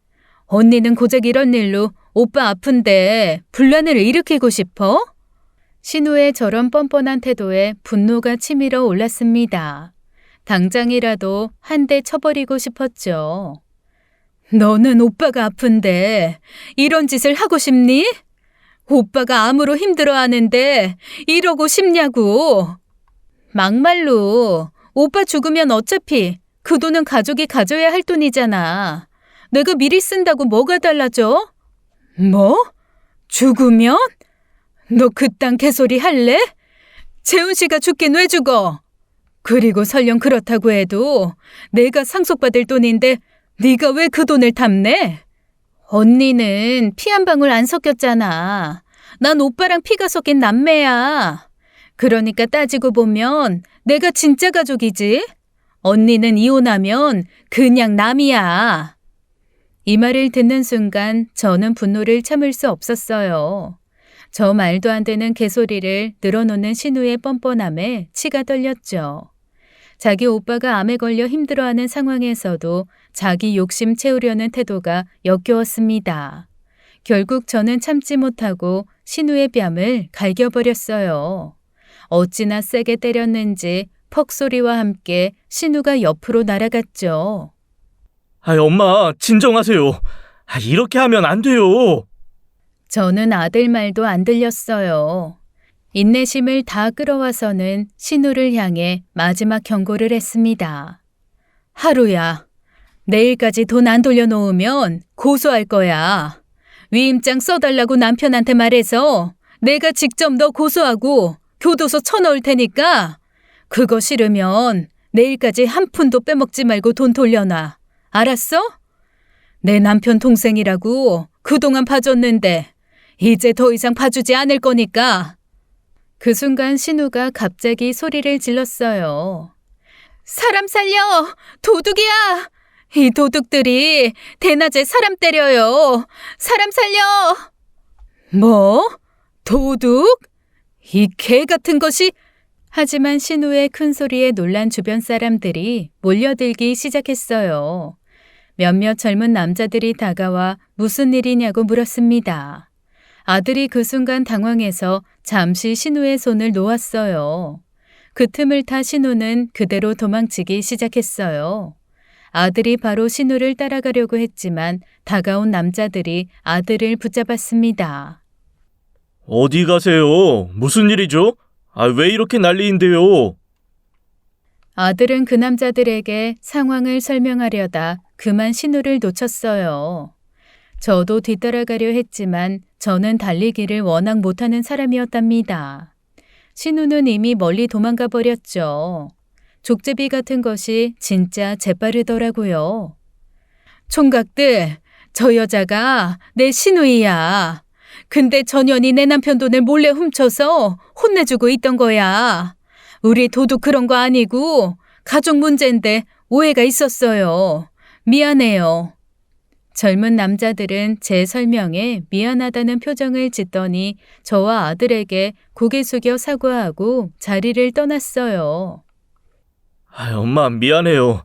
Speaker 1: 언니는 고작 이런 일로 오빠 아픈데 분란을 일으키고 싶어? 신우의 저런 뻔뻔한 태도에 분노가 치밀어 올랐습니다. 당장이라도 한 대 쳐버리고 싶었죠. 너는 오빠가 아픈데 이런 짓을 하고 싶니? 오빠가 암으로 힘들어하는데 이러고 싶냐고. 막말로 오빠 죽으면 어차피 그 돈은 가족이 가져야 할 돈이잖아. 내가 미리 쓴다고 뭐가 달라져? 뭐? 죽으면? 너 그딴 개소리 할래? 재훈 씨가 죽긴 왜 죽어? 그리고 설령 그렇다고 해도 내가 상속받을 돈인데 네가 왜 그 돈을 탐내? 언니는 피 한 방울 안 섞였잖아. 난 오빠랑 피가 섞인 남매야. 그러니까 따지고 보면 내가 진짜 가족이지. 언니는 이혼하면 그냥 남이야. 이 말을 듣는 순간 저는 분노를 참을 수 없었어요. 저 말도 안 되는 개소리를 늘어놓는 신우의 뻔뻔함에 치가 떨렸죠. 자기 오빠가 암에 걸려 힘들어하는 상황에서도 자기 욕심 채우려는 태도가 역겨웠습니다. 결국 저는 참지 못하고 신우의 뺨을 갈겨버렸어요. 어찌나 세게 때렸는지 퍽 소리와 함께 신우가 옆으로 날아갔죠.
Speaker 2: 엄마, 진정하세요. 이렇게 하면 안 돼요.
Speaker 1: 저는 아들 말도 안 들렸어요. 인내심을 다 끌어와서는 신우를 향해 마지막 경고를 했습니다. 하루야, 내일까지 돈 안 돌려놓으면 고소할 거야. 위임장 써달라고 남편한테 말해서 내가 직접 너 고소하고 교도소 쳐넣을 테니까 그거 싫으면 내일까지 한 푼도 빼먹지 말고 돈 돌려놔. 알았어? 내 남편 동생이라고 그동안 봐줬는데 이제 더 이상 봐주지 않을 거니까. 그 순간 신우가 갑자기 소리를 질렀어요. 사람 살려! 도둑이야! 이 도둑들이 대낮에 사람 때려요. 사람 살려! 뭐? 도둑? 이 개 같은 것이? 하지만 신우의 큰 소리에 놀란 주변 사람들이 몰려들기 시작했어요. 몇몇 젊은 남자들이 다가와 무슨 일이냐고 물었습니다. 아들이 그 순간 당황해서 잠시 신우의 손을 놓았어요. 그 틈을 타 신우는 그대로 도망치기 시작했어요. 아들이 바로 신우를 따라가려고 했지만 다가온 남자들이 아들을 붙잡았습니다.
Speaker 2: 어디 가세요? 무슨 일이죠? 왜 이렇게 난리인데요?
Speaker 1: 아들은 그 남자들에게 상황을 설명하려다 그만 신우를 놓쳤어요. 저도 뒤따라가려 했지만 저는 달리기를 워낙 못하는 사람이었답니다. 신우는 이미 멀리 도망가 버렸죠. 족제비 같은 것이 진짜 재빠르더라고요. 총각들, 저 여자가 내 시누이야. 근데 전현이 내 남편 돈을 몰래 훔쳐서 혼내주고 있던 거야. 우리 도둑 그런 거 아니고 가족 문제인데 오해가 있었어요. 미안해요. 젊은 남자들은 제 설명에 미안하다는 표정을 짓더니 저와 아들에게 고개 숙여 사과하고 자리를 떠났어요.
Speaker 2: 엄마, 미안해요.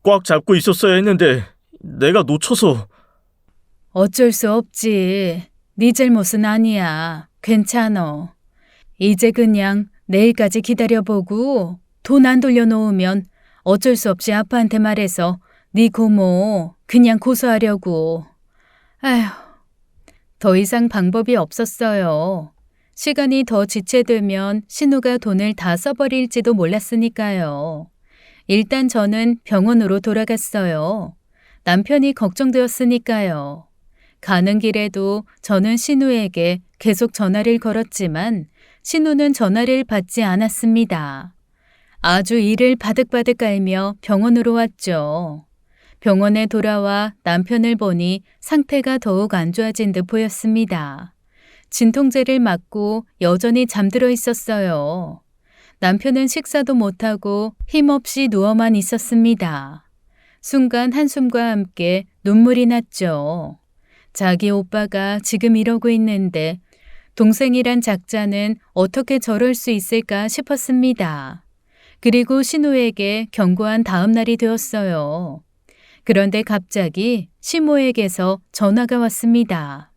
Speaker 2: 꽉 잡고 있었어야 했는데 내가 놓쳐서.
Speaker 1: 어쩔 수 없지. 네 잘못은 아니야. 괜찮어. 이제 그냥 내일까지 기다려보고 돈 안 돌려놓으면 어쩔 수 없이 아빠한테 말해서 네 고모 그냥 고소하려고. 아휴, 더 이상 방법이 없었어요. 시간이 더 지체되면 신우가 돈을 다 써버릴지도 몰랐으니까요. 일단 저는 병원으로 돌아갔어요. 남편이 걱정되었으니까요. 가는 길에도 저는 신우에게 계속 전화를 걸었지만 신우는 전화를 받지 않았습니다. 아주 이를 바득바득 깔며 병원으로 왔죠. 병원에 돌아와 남편을 보니 상태가 더욱 안 좋아진 듯 보였습니다. 진통제를 맞고 여전히 잠들어 있었어요. 남편은 식사도 못하고 힘없이 누워만 있었습니다. 순간 한숨과 함께 눈물이 났죠. 자기 오빠가 지금 이러고 있는데 동생이란 작자는 어떻게 저럴 수 있을까 싶었습니다. 그리고 신우에게 경고한 다음 날이 되었어요. 그런데 갑자기 시모에게서 전화가 왔습니다.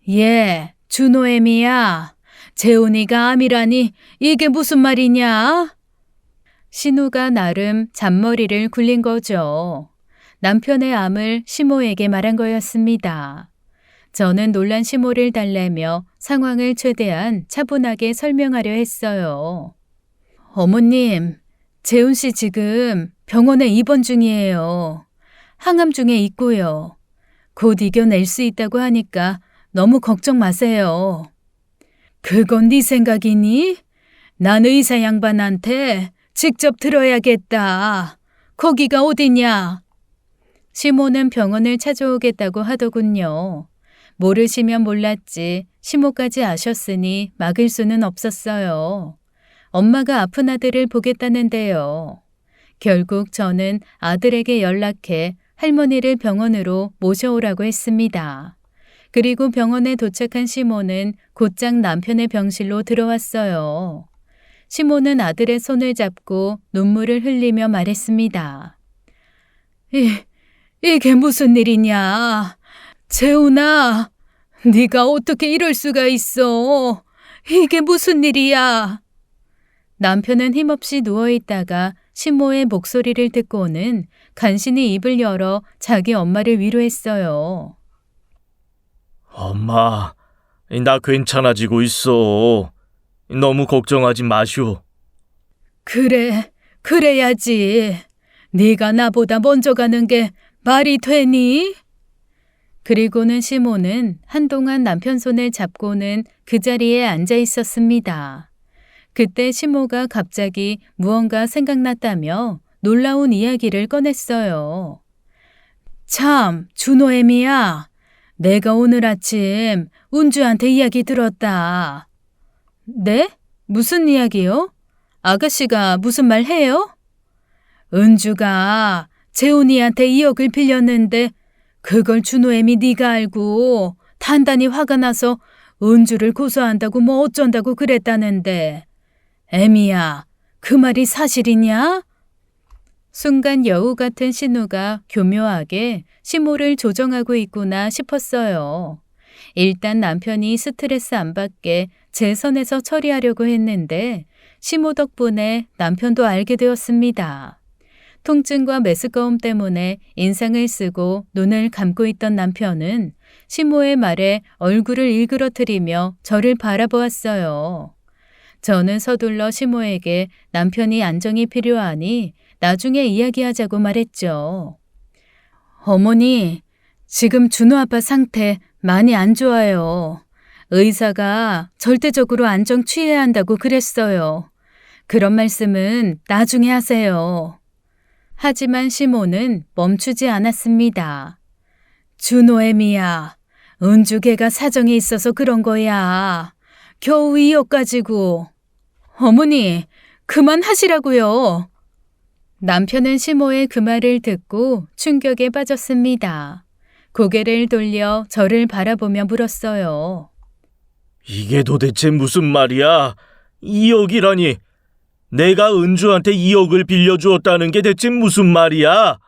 Speaker 1: 예, 준호애미야. 재훈이가 암이라니 이게 무슨 말이냐? 신우가 나름 잔머리를 굴린 거죠. 남편의 암을 시모에게 말한 거였습니다. 저는 놀란 시모를 달래며 상황을 최대한 차분하게 설명하려 했어요. 어머님, 재훈 씨 지금 병원에 입원 중이에요. 항암 중에 있고요. 곧 이겨낼 수 있다고 하니까 너무 걱정 마세요. 그건 네 생각이니? 난 의사 양반한테 직접 들어야겠다. 거기가 어디냐? 시모는 병원을 찾아오겠다고 하더군요. 모르시면 몰랐지 시모까지 아셨으니 막을 수는 없었어요. 엄마가 아픈 아들을 보겠다는데요. 결국 저는 아들에게 연락해 할머니를 병원으로 모셔오라고 했습니다. 그리고 병원에 도착한 시모는 곧장 남편의 병실로 들어왔어요. 시모는 아들의 손을 잡고 눈물을 흘리며 말했습니다. 이게 무슨 일이냐? 재훈아, 네가 어떻게 이럴 수가 있어? 이게 무슨 일이야? 남편은 힘없이 누워있다가 시모의 목소리를 듣고는 간신히 입을 열어 자기 엄마를 위로했어요.
Speaker 2: 엄마, 나 괜찮아지고 있어. 너무 걱정하지 마시오.
Speaker 1: 그래, 그래야지. 네가 나보다 먼저 가는 게 말이 되니? 그리고는 시모는 한동안 남편 손을 잡고는 그 자리에 앉아 있었습니다. 그때 시모가 갑자기 무언가 생각났다며 놀라운 이야기를 꺼냈어요. 참, 준호애미야. 내가 오늘 아침 운주한테 이야기 들었다. 네? 무슨 이야기요? 아가씨가 무슨 말 해요? 은주가 재훈이한테 2억을 빌렸는데 그걸 준호애미 네가 알고 단단히 화가 나서 은주를 고소한다고 뭐 어쩐다고 그랬다는데. 애미야, 그 말이 사실이냐? 순간 여우 같은 신우가 교묘하게 시모를 조정하고 있구나 싶었어요. 일단 남편이 스트레스 안 받게 제 선에서 처리하려고 했는데 시모 덕분에 남편도 알게 되었습니다. 통증과 메스꺼움 때문에 인상을 쓰고 눈을 감고 있던 남편은 시모의 말에 얼굴을 일그러뜨리며 저를 바라보았어요. 저는 서둘러 시모에게 남편이 안정이 필요하니 나중에 이야기하자고 말했죠. 어머니, 지금 준호 아빠 상태 많이 안 좋아요. 의사가 절대적으로 안정 취해야 한다고 그랬어요. 그런 말씀은 나중에 하세요. 하지만 시모는 멈추지 않았습니다. 준호애미야, 은주개가 사정이 있어서 그런 거야. 겨우 2억 가지고. 어머니, 그만하시라고요. 남편은 시모의 그 말을 듣고 충격에 빠졌습니다. 고개를 돌려 저를 바라보며 물었어요.
Speaker 2: 이게 도대체 무슨 말이야? 2억이라니. 내가 은주한테 2억을 빌려주었다는 게 대체 무슨 말이야?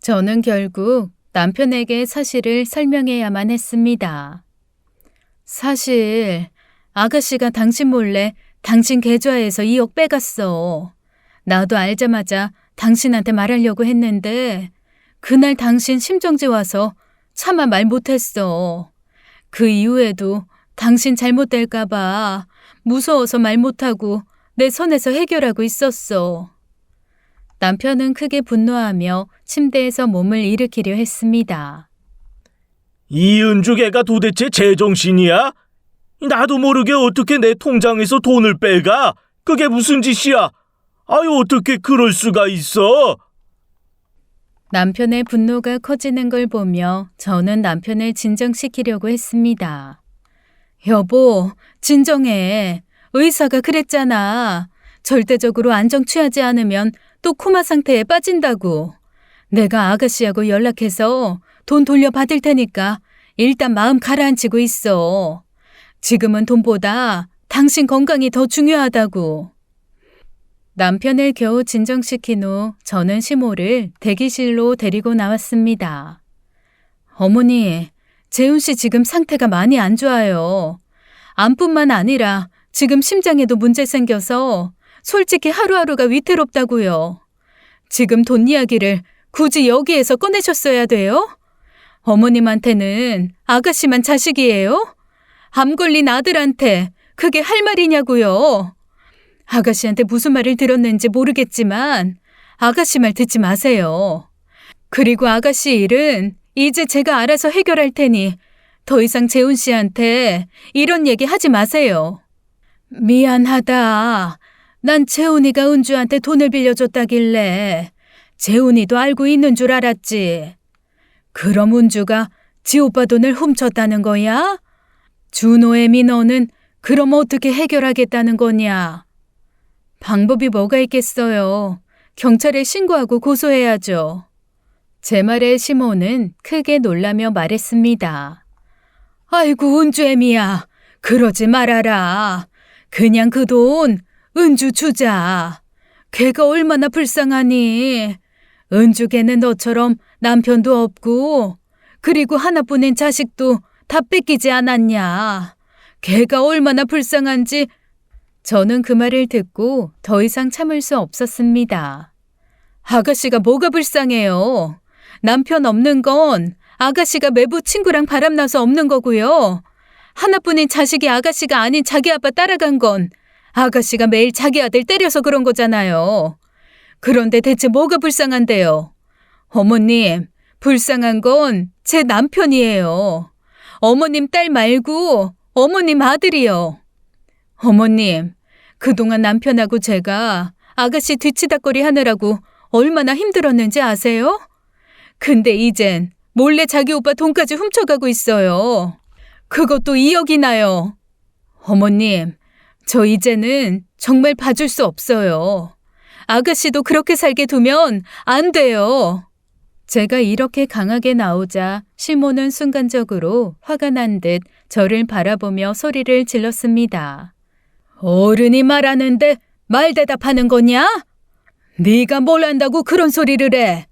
Speaker 1: 저는 결국 남편에게 사실을 설명해야만 했습니다. 사실 아가씨가 당신 몰래 당신 계좌에서 2억 빼갔어. 나도 알자마자 당신한테 말하려고 했는데 그날 당신 심정지 와서 차마 말 못했어. 그 이후에도 당신 잘못될까 봐 무서워서 말 못하고 내 선에서 해결하고 있었어. 남편은 크게 분노하며 침대에서 몸을 일으키려 했습니다.
Speaker 2: 이 은주개가 도대체 제정신이야? 나도 모르게 어떻게 내 통장에서 돈을 빼가? 그게 무슨 짓이야? 아유, 어떻게 그럴 수가 있어?
Speaker 1: 남편의 분노가 커지는 걸 보며 저는 남편을 진정시키려고 했습니다. 여보, 진정해. 의사가 그랬잖아. 절대적으로 안정 취하지 않으면 또 코마 상태에 빠진다고. 내가 아가씨하고 연락해서 돈 돌려받을 테니까 일단 마음 가라앉히고 있어. 지금은 돈보다 당신 건강이 더 중요하다고. 남편을 겨우 진정시킨 후 저는 시모를 대기실로 데리고 나왔습니다. 어머니, 재훈 씨 지금 상태가 많이 안 좋아요. 암뿐만 아니라 지금 심장에도 문제 생겨서 솔직히 하루하루가 위태롭다고요. 지금 돈 이야기를 굳이 여기에서 꺼내셨어야 돼요? 어머님한테는 아가씨만 자식이에요? 암 걸린 아들한테 그게 할 말이냐고요. 아가씨한테 무슨 말을 들었는지 모르겠지만 아가씨 말 듣지 마세요. 그리고 아가씨 일은 이제 제가 알아서 해결할 테니 더 이상 재훈 씨한테 이런 얘기 하지 마세요. 미안하다. 난 재훈이가 은주한테 돈을 빌려줬다길래 재훈이도 알고 있는 줄 알았지. 그럼 은주가 지 오빠 돈을 훔쳤다는 거야? 준호애미 너는 그럼 어떻게 해결하겠다는 거냐? 방법이 뭐가 있겠어요. 경찰에 신고하고 고소해야죠. 제 말에 시모는 크게 놀라며 말했습니다. 아이고 은주애미야, 그러지 말아라. 그냥 그 돈 은주 주자. 걔가 얼마나 불쌍하니. 은주걔는 너처럼 남편도 없고 그리고 하나뿐인 자식도 다 뺏기지 않았냐. 걔가 얼마나 불쌍한지. 저는 그 말을 듣고 더 이상 참을 수 없었습니다. 아가씨가 뭐가 불쌍해요. 남편 없는 건 아가씨가 매부 친구랑 바람나서 없는 거고요. 하나뿐인 자식이 아가씨가 아닌 자기 아빠 따라간 건 아가씨가 매일 자기 아들 때려서 그런 거잖아요. 그런데 대체 뭐가 불쌍한데요? 어머님, 불쌍한 건 제 남편이에요. 어머님 딸 말고 어머님 아들이요. 어머님, 그동안 남편하고 제가 아가씨 뒤치다꺼리 하느라고 얼마나 힘들었는지 아세요? 근데 이젠 몰래 자기 오빠 돈까지 훔쳐가고 있어요. 그것도 아가씨도 그렇게 살게 두면 안 돼요. 제가 이렇게 강하게 나오자 시모는 순간적으로 화가 난 듯 저를 바라보며 소리를 질렀습니다. 어른이 말하는데 말 대답하는 거냐? 네가 뭘 안다고 그런 소리를 해?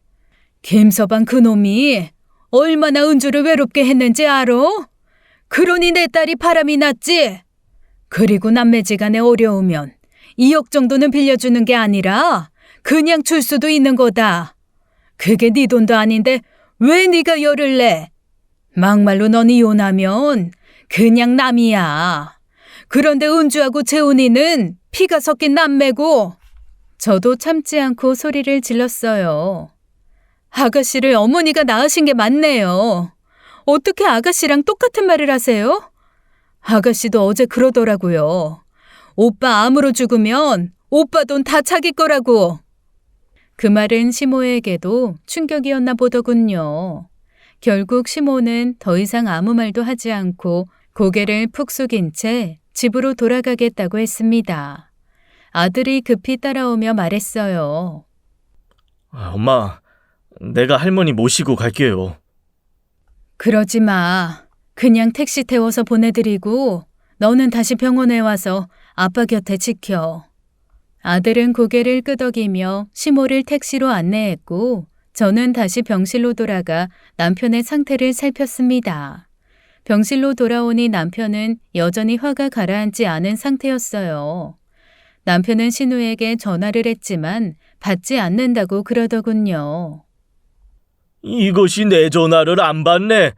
Speaker 1: 김서방 그놈이 얼마나 은주를 외롭게 했는지 알아? 그러니 내 딸이 바람이 났지? 그리고 남매지간에 어려우면 2억 정도는 빌려주는 게 아니라 그냥 줄 수도 있는 거다. 그게 네 돈도 아닌데 왜 네가 열을 내? 막말로 넌 이혼하면 그냥 남이야. 그런데 은주하고 재훈이는 피가 섞인 남매고. 저도 참지 않고 소리를 질렀어요. 아가씨를 어머니가 낳으신 게 맞네요. 어떻게 아가씨랑 똑같은 말을 하세요? 아가씨도 어제 그러더라고요. 오빠 암으로 죽으면 오빠 돈 다 자기 거라고. 그 말은 시모에게도 충격이었나 보더군요. 결국 시모는 더 이상 아무 말도 하지 않고 고개를 푹 숙인 채 집으로 돌아가겠다고 했습니다. 아들이 급히 따라오며 말했어요.
Speaker 2: 엄마, 내가 할머니 모시고 갈게요.
Speaker 1: 그러지 마. 그냥 택시 태워서 보내드리고 너는 다시 병원에 와서 아빠 곁에 지켜. 아들은 고개를 끄덕이며 시모를 택시로 안내했고 저는 다시 병실로 돌아가 남편의 상태를 살폈습니다. 병실로 돌아오니 남편은 여전히 화가 가라앉지 않은 상태였어요. 남편은 신우에게 전화를 했지만 받지 않는다고 그러더군요.
Speaker 2: 이것이 내 전화를 안 받네.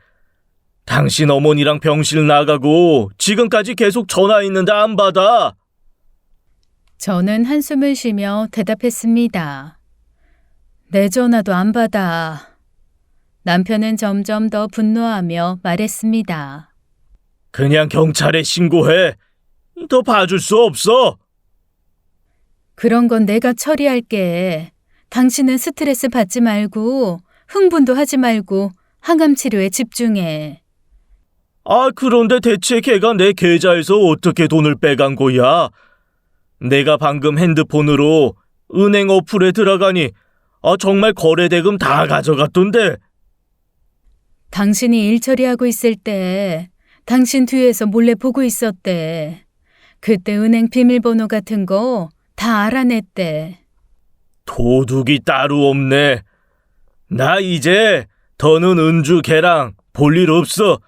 Speaker 2: 당신 어머니랑 병실 나가고 지금까지 계속 전화했는데 안 받아.
Speaker 1: 저는 한숨을 쉬며 대답했습니다. 내 전화도 안 받아. 남편은 점점 더 분노하며 말했습니다.
Speaker 2: 그냥 경찰에 신고해. 더 봐줄 수 없어.
Speaker 1: 그런 건 내가 처리할게. 당신은 스트레스 받지 말고 흥분도 하지 말고 항암 치료에 집중해.
Speaker 2: 그런데 대체 걔가 내 계좌에서 어떻게 돈을 빼간 거야? 내가 방금 핸드폰으로 은행 어플에 들어가니 정말 거래대금 다 가져갔던데.
Speaker 1: 당신이 일 처리하고 있을 때 당신 뒤에서 몰래 보고 있었대. 그때 은행 비밀번호 같은 거 다 알아냈대.
Speaker 2: 도둑이 따로 없네. 나 이제 더는 은주 걔랑 볼 일 없어.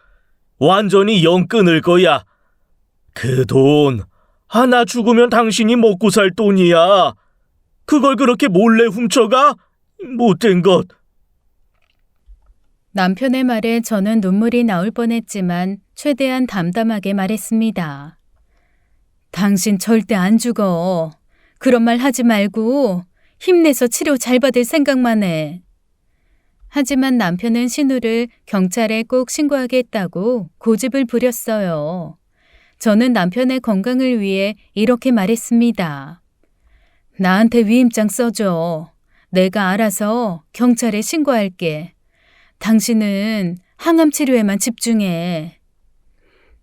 Speaker 2: 완전히 영 끊을 거야. 그 돈, 나 죽으면 당신이 먹고 살 돈이야. 그걸 그렇게 몰래 훔쳐가? 못된 것.
Speaker 1: 남편의 말에 저는 눈물이 나올 뻔했지만 최대한 담담하게 말했습니다. 당신 절대 안 죽어. 그런 말 하지 말고 힘내서 치료 잘 받을 생각만 해. 하지만 남편은 신우를 경찰에 꼭 신고하겠다고 고집을 부렸어요. 저는 남편의 건강을 위해 이렇게 말했습니다. 나한테 위임장 써줘. 내가 알아서 경찰에 신고할게. 당신은 항암 치료에만 집중해.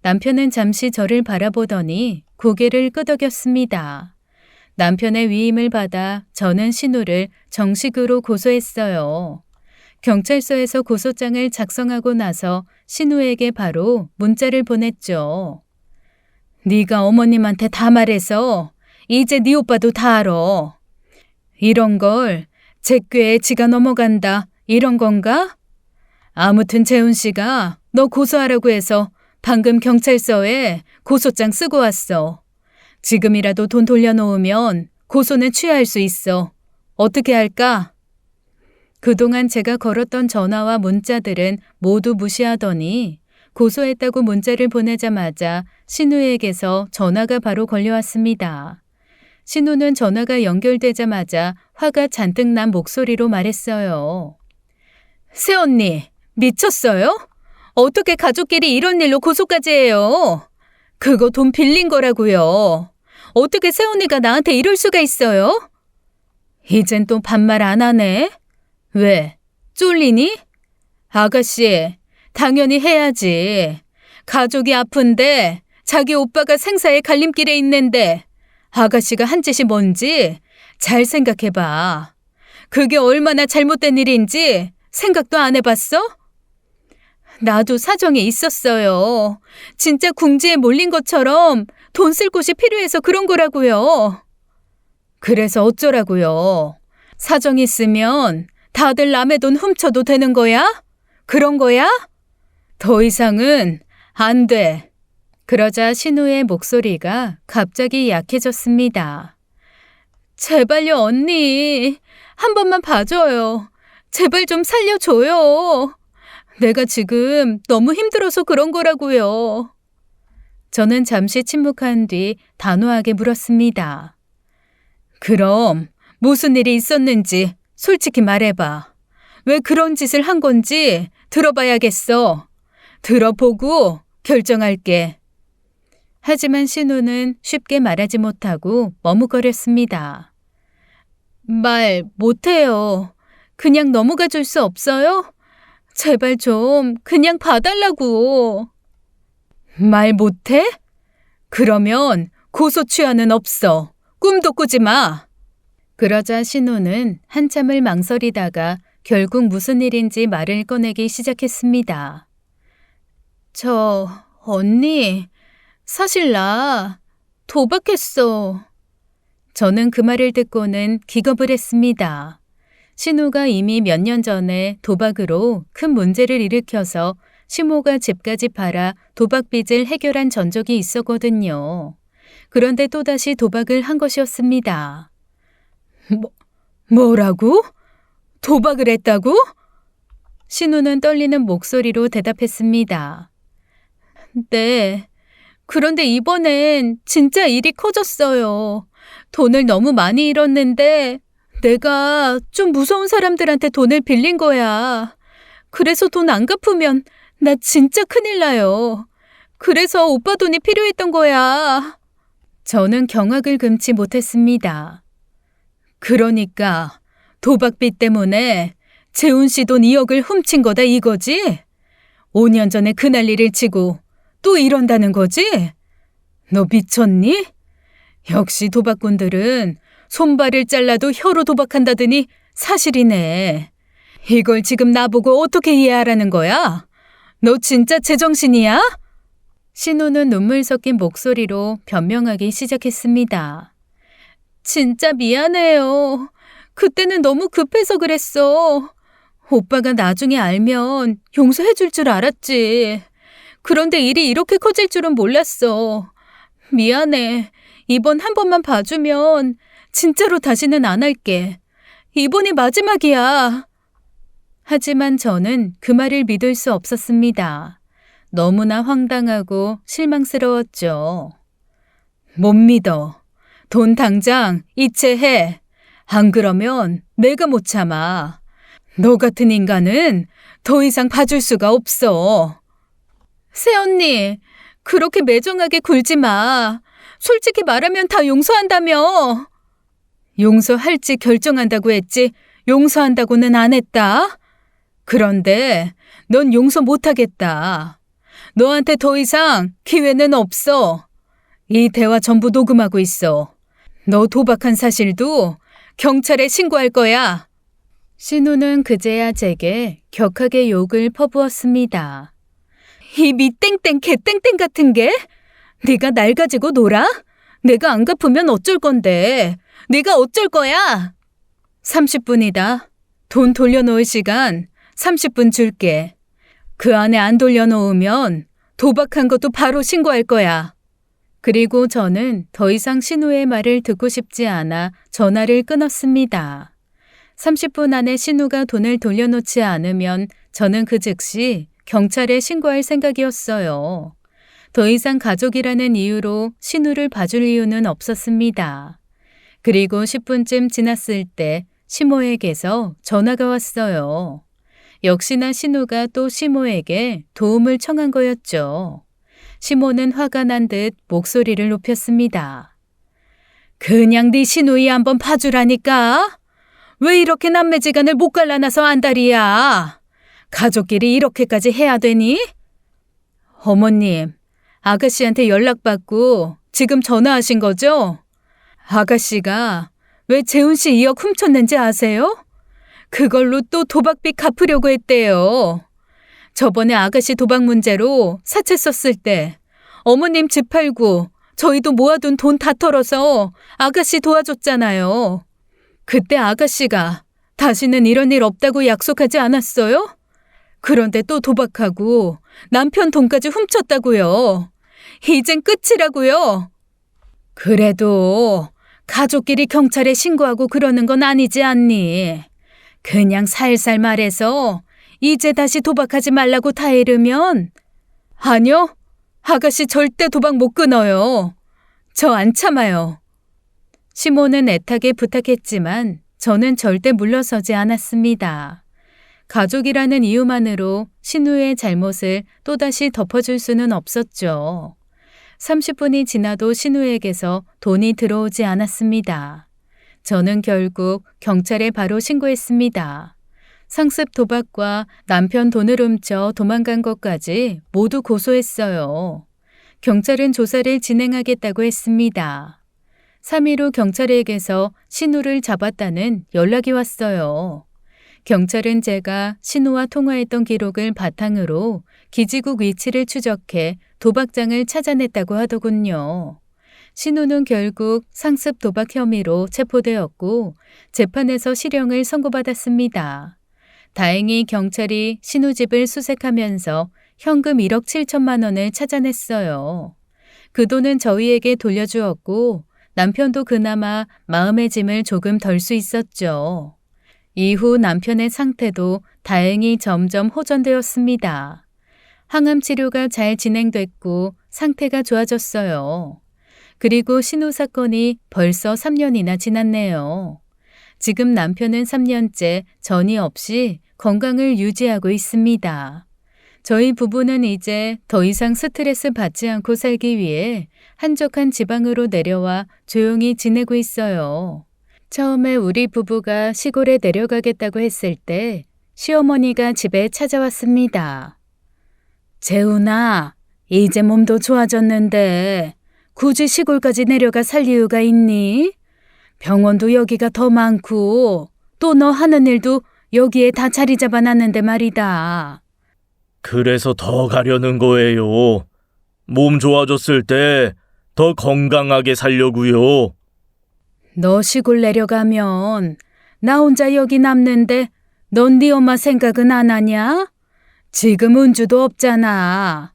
Speaker 1: 남편은 잠시 저를 바라보더니 고개를 끄덕였습니다. 남편의 위임을 받아 저는 신우를 정식으로 고소했어요. 경찰서에서 고소장을 작성하고 나서 신우에게 바로 문자를 보냈죠. 네가 어머님한테 다 말해서 이제 네 오빠도 다 알아. 이런 걸 제 꾀에 지가 넘어간다 이런 건가? 아무튼 재훈 씨가 너 고소하라고 해서 방금 경찰서에 고소장 쓰고 왔어. 지금이라도 돈 돌려놓으면 고소는 취하할 수 있어. 어떻게 할까? 그동안 제가 걸었던 전화와 문자들은 모두 무시하더니 고소했다고 문자를 보내자마자 신우에게서 전화가 바로 걸려왔습니다. 신우는 전화가 연결되자마자 화가 잔뜩 난 목소리로 말했어요. 새언니, 미쳤어요? 어떻게 가족끼리 이런 일로 고소까지 해요? 그거 돈 빌린 거라고요. 어떻게 새언니가 나한테 이럴 수가 있어요? 이젠 또 반말 안 하네. 왜? 쫄리니? 아가씨, 당연히 해야지. 가족이 아픈데 자기 오빠가 생사의 갈림길에 있는데 아가씨가 한 짓이 뭔지 잘 생각해봐. 그게 얼마나 잘못된 일인지 생각도 안 해봤어? 나도 사정이 있었어요. 진짜 궁지에 몰린 것처럼 돈 쓸 곳이 필요해서 그런 거라고요. 그래서 어쩌라고요? 사정 있으면 다들 남의 돈 훔쳐도 되는 거야? 그런 거야? 더 이상은 안 돼. 그러자 신우의 목소리가 갑자기 약해졌습니다. 제발요, 언니. 한 번만 봐줘요. 제발 좀 살려줘요. 내가 지금 너무 힘들어서 그런 거라고요. 저는 잠시 침묵한 뒤 단호하게 물었습니다. 그럼 무슨 일이 있었는지 솔직히 말해봐. 왜 그런 짓을 한 건지 들어봐야겠어. 들어보고 결정할게. 하지만 신우는 쉽게 말하지 못하고 머뭇거렸습니다. 말 못해요. 그냥 넘어가 줄 수 없어요? 제발 좀 그냥 봐달라고. 말 못해? 그러면 고소 취하는 없어. 꿈도 꾸지 마. 그러자 신우는 한참을 망설이다가 결국 무슨 일인지 말을 꺼내기 시작했습니다. 언니, 사실 나 도박했어. 저는 그 말을 듣고는 기겁을 했습니다. 신우가 이미 몇 년 전에 도박으로 큰 문제를 일으켜서 시모가 집까지 팔아 도박 빚을 해결한 전적이 있었거든요. 그런데 또다시 도박을 한 것이었습니다. 뭐라고? 도박을 했다고? 신우는 떨리는 목소리로 대답했습니다. 네. 그런데 이번엔 진짜 일이 커졌어요. 돈을 너무 많이 잃었는데 내가 좀 무서운 사람들한테 돈을 빌린 거야. 그래서 돈 안 갚으면 나 진짜 큰일 나요. 그래서 오빠 돈이 필요했던 거야. 저는 경악을 금치 못했습니다. 그러니까 도박빚 때문에 재훈 씨 돈 2억을 훔친 거다 이거지? 5년 전에 그날 일을 치고 또 이런다는 거지? 너 미쳤니? 역시 도박꾼들은 손발을 잘라도 혀로 도박한다더니 사실이네. 이걸 지금 나보고 어떻게 이해하라는 거야? 너 진짜 제정신이야? 신우는 눈물 섞인 목소리로 변명하기 시작했습니다. 진짜 미안해요. 그때는 너무 급해서 그랬어. 오빠가 나중에 알면 용서해 줄 줄 알았지. 그런데 일이 이렇게 커질 줄은 몰랐어. 미안해. 이번 한 번만 봐주면 진짜로 다시는 안 할게. 이번이 마지막이야. 하지만 저는 그 말을 믿을 수 없었습니다. 너무나 황당하고 실망스러웠죠. 못 믿어. 돈 당장 이체해. 안 그러면 내가 못 참아. 너 같은 인간은 더 이상 봐줄 수가 없어. 새언니, 그렇게 매정하게 굴지 마. 솔직히 말하면 다 용서한다며. 용서할지 결정한다고 했지 용서한다고는 안 했다. 그런데 넌 용서 못하겠다. 너한테 더 이상 기회는 없어. 이 대화 전부 녹음하고 있어. 너 도박한 사실도 경찰에 신고할 거야. 신우는 그제야 제게 격하게 욕을 퍼부었습니다. 이 미땡땡 개땡땡 같은 게? 네가 날 가지고 놀아? 내가 안 갚으면 어쩔 건데? 네가 어쩔 거야? 30분이다. 돈 돌려놓을 시간 30분 줄게. 그 안에 안 돌려놓으면 도박한 것도 바로 신고할 거야. 그리고 저는 더 이상 신우의 말을 듣고 싶지 않아 전화를 끊었습니다. 30분 안에 신우가 돈을 돌려놓지 않으면 저는 그 즉시 경찰에 신고할 생각이었어요. 더 이상 가족이라는 이유로 신우를 봐줄 이유는 없었습니다. 그리고 10분쯤 지났을 때 시모에게서 전화가 왔어요. 역시나 신우가 또 시모에게 도움을 청한 거였죠. 시모는 화가 난 듯 목소리를 높였습니다. 그냥 네 시누이 한번 봐주라니까. 왜 이렇게 남매지간을 못 갈라놔서 안달이야. 가족끼리 이렇게까지 해야 되니? 어머님, 아가씨한테 연락받고 지금 전화하신 거죠? 아가씨가 왜 재훈 씨 2억 훔쳤는지 아세요? 그걸로 또 도박빚 갚으려고 했대요. 저번에 아가씨 도박 문제로 사채 썼을 때 어머님 집 팔고 저희도 모아둔 돈 다 털어서 아가씨 도와줬잖아요. 그때 아가씨가 다시는 이런 일 없다고 약속하지 않았어요? 그런데 또 도박하고 남편 돈까지 훔쳤다고요. 이젠 끝이라고요. 그래도 가족끼리 경찰에 신고하고 그러는 건 아니지 않니? 그냥 살살 말해서 이제 다시 도박하지 말라고 다 이르면? 아니요. 아가씨 절대 도박 못 끊어요. 저 안 참아요. 시모는 애타게 부탁했지만 저는 절대 물러서지 않았습니다. 가족이라는 이유만으로 신우의 잘못을 또다시 덮어줄 수는 없었죠. 30분이 지나도 신우에게서 돈이 들어오지 않았습니다. 저는 결국 경찰에 바로 신고했습니다. 상습 도박과 남편 돈을 훔쳐 도망간 것까지 모두 고소했어요. 경찰은 조사를 진행하겠다고 했습니다. 3일 후 경찰에게서 신우를 잡았다는 연락이 왔어요. 경찰은 제가 신우와 통화했던 기록을 바탕으로 기지국 위치를 추적해 도박장을 찾아냈다고 하더군요. 신우는 결국 상습 도박 혐의로 체포되었고 재판에서 실형을 선고받았습니다. 다행히 경찰이 신우 집을 수색하면서 현금 1억 7천만 원을 찾아냈어요. 그 돈은 저희에게 돌려주었고 남편도 그나마 마음의 짐을 조금 덜 수 있었죠. 이후 남편의 상태도 다행히 점점 호전되었습니다. 항암 치료가 잘 진행됐고 상태가 좋아졌어요. 그리고 신우 사건이 벌써 3년이나 지났네요. 지금 남편은 3년째 전이 없이 건강을 유지하고 있습니다. 저희 부부는 이제 더 이상 스트레스 받지 않고 살기 위해 한적한 지방으로 내려와 조용히 지내고 있어요. 처음에 우리 부부가 시골에 내려가겠다고 했을 때 시어머니가 집에 찾아왔습니다. 재훈아, 이제 몸도 좋아졌는데 굳이 시골까지 내려가 살 이유가 있니? 병원도 여기가 더 많고 또 너 하는 일도 여기에 다 자리 잡아놨는데 말이다.
Speaker 2: 그래서 더 가려는 거예요. 몸 좋아졌을 때 더 건강하게 살려고요.
Speaker 1: 너 시골 내려가면 나 혼자 여기 남는데 넌 네 엄마 생각은 안 하냐? 지금 은주도 없잖아.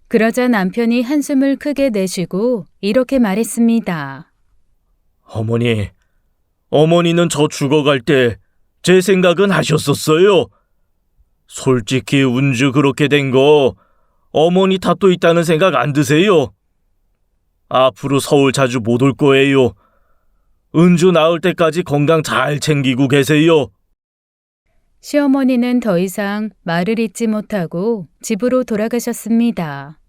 Speaker 1: 그러자 남편이 한숨을 크게 내쉬고 이렇게 말했습니다.
Speaker 2: 어머니는 저 죽어갈 때 제 생각은 하셨었어요. 솔직히 은주 그렇게 된 거 어머니 탓도 있다는 생각 안 드세요? 앞으로 서울 자주 못 올 거예요. 은주 나을 때까지 건강 잘 챙기고 계세요.
Speaker 1: 시어머니는 더 이상 말을 잇지 못하고 집으로 돌아가셨습니다.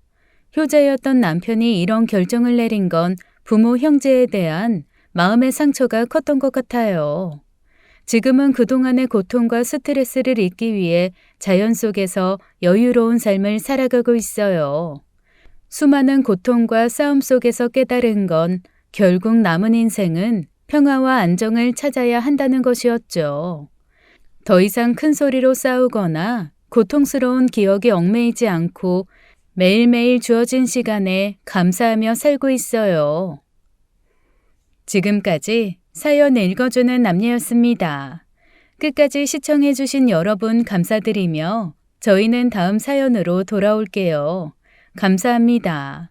Speaker 1: 효자였던 남편이 이런 결정을 내린 건 부모 형제에 대한 마음의 상처가 컸던 것 같아요. 지금은 그동안의 고통과 스트레스를 잊기 위해 자연 속에서 여유로운 삶을 살아가고 있어요. 수많은 고통과 싸움 속에서 깨달은 건 결국 남은 인생은 평화와 안정을 찾아야 한다는 것이었죠. 더 이상 큰 소리로 싸우거나 고통스러운 기억에 얽매이지 않고 매일매일 주어진 시간에 감사하며 살고 있어요. 지금까지 사연 읽어주는 남녀였습니다. 끝까지 시청해주신 여러분 감사드리며 저희는 다음 사연으로 돌아올게요. 감사합니다.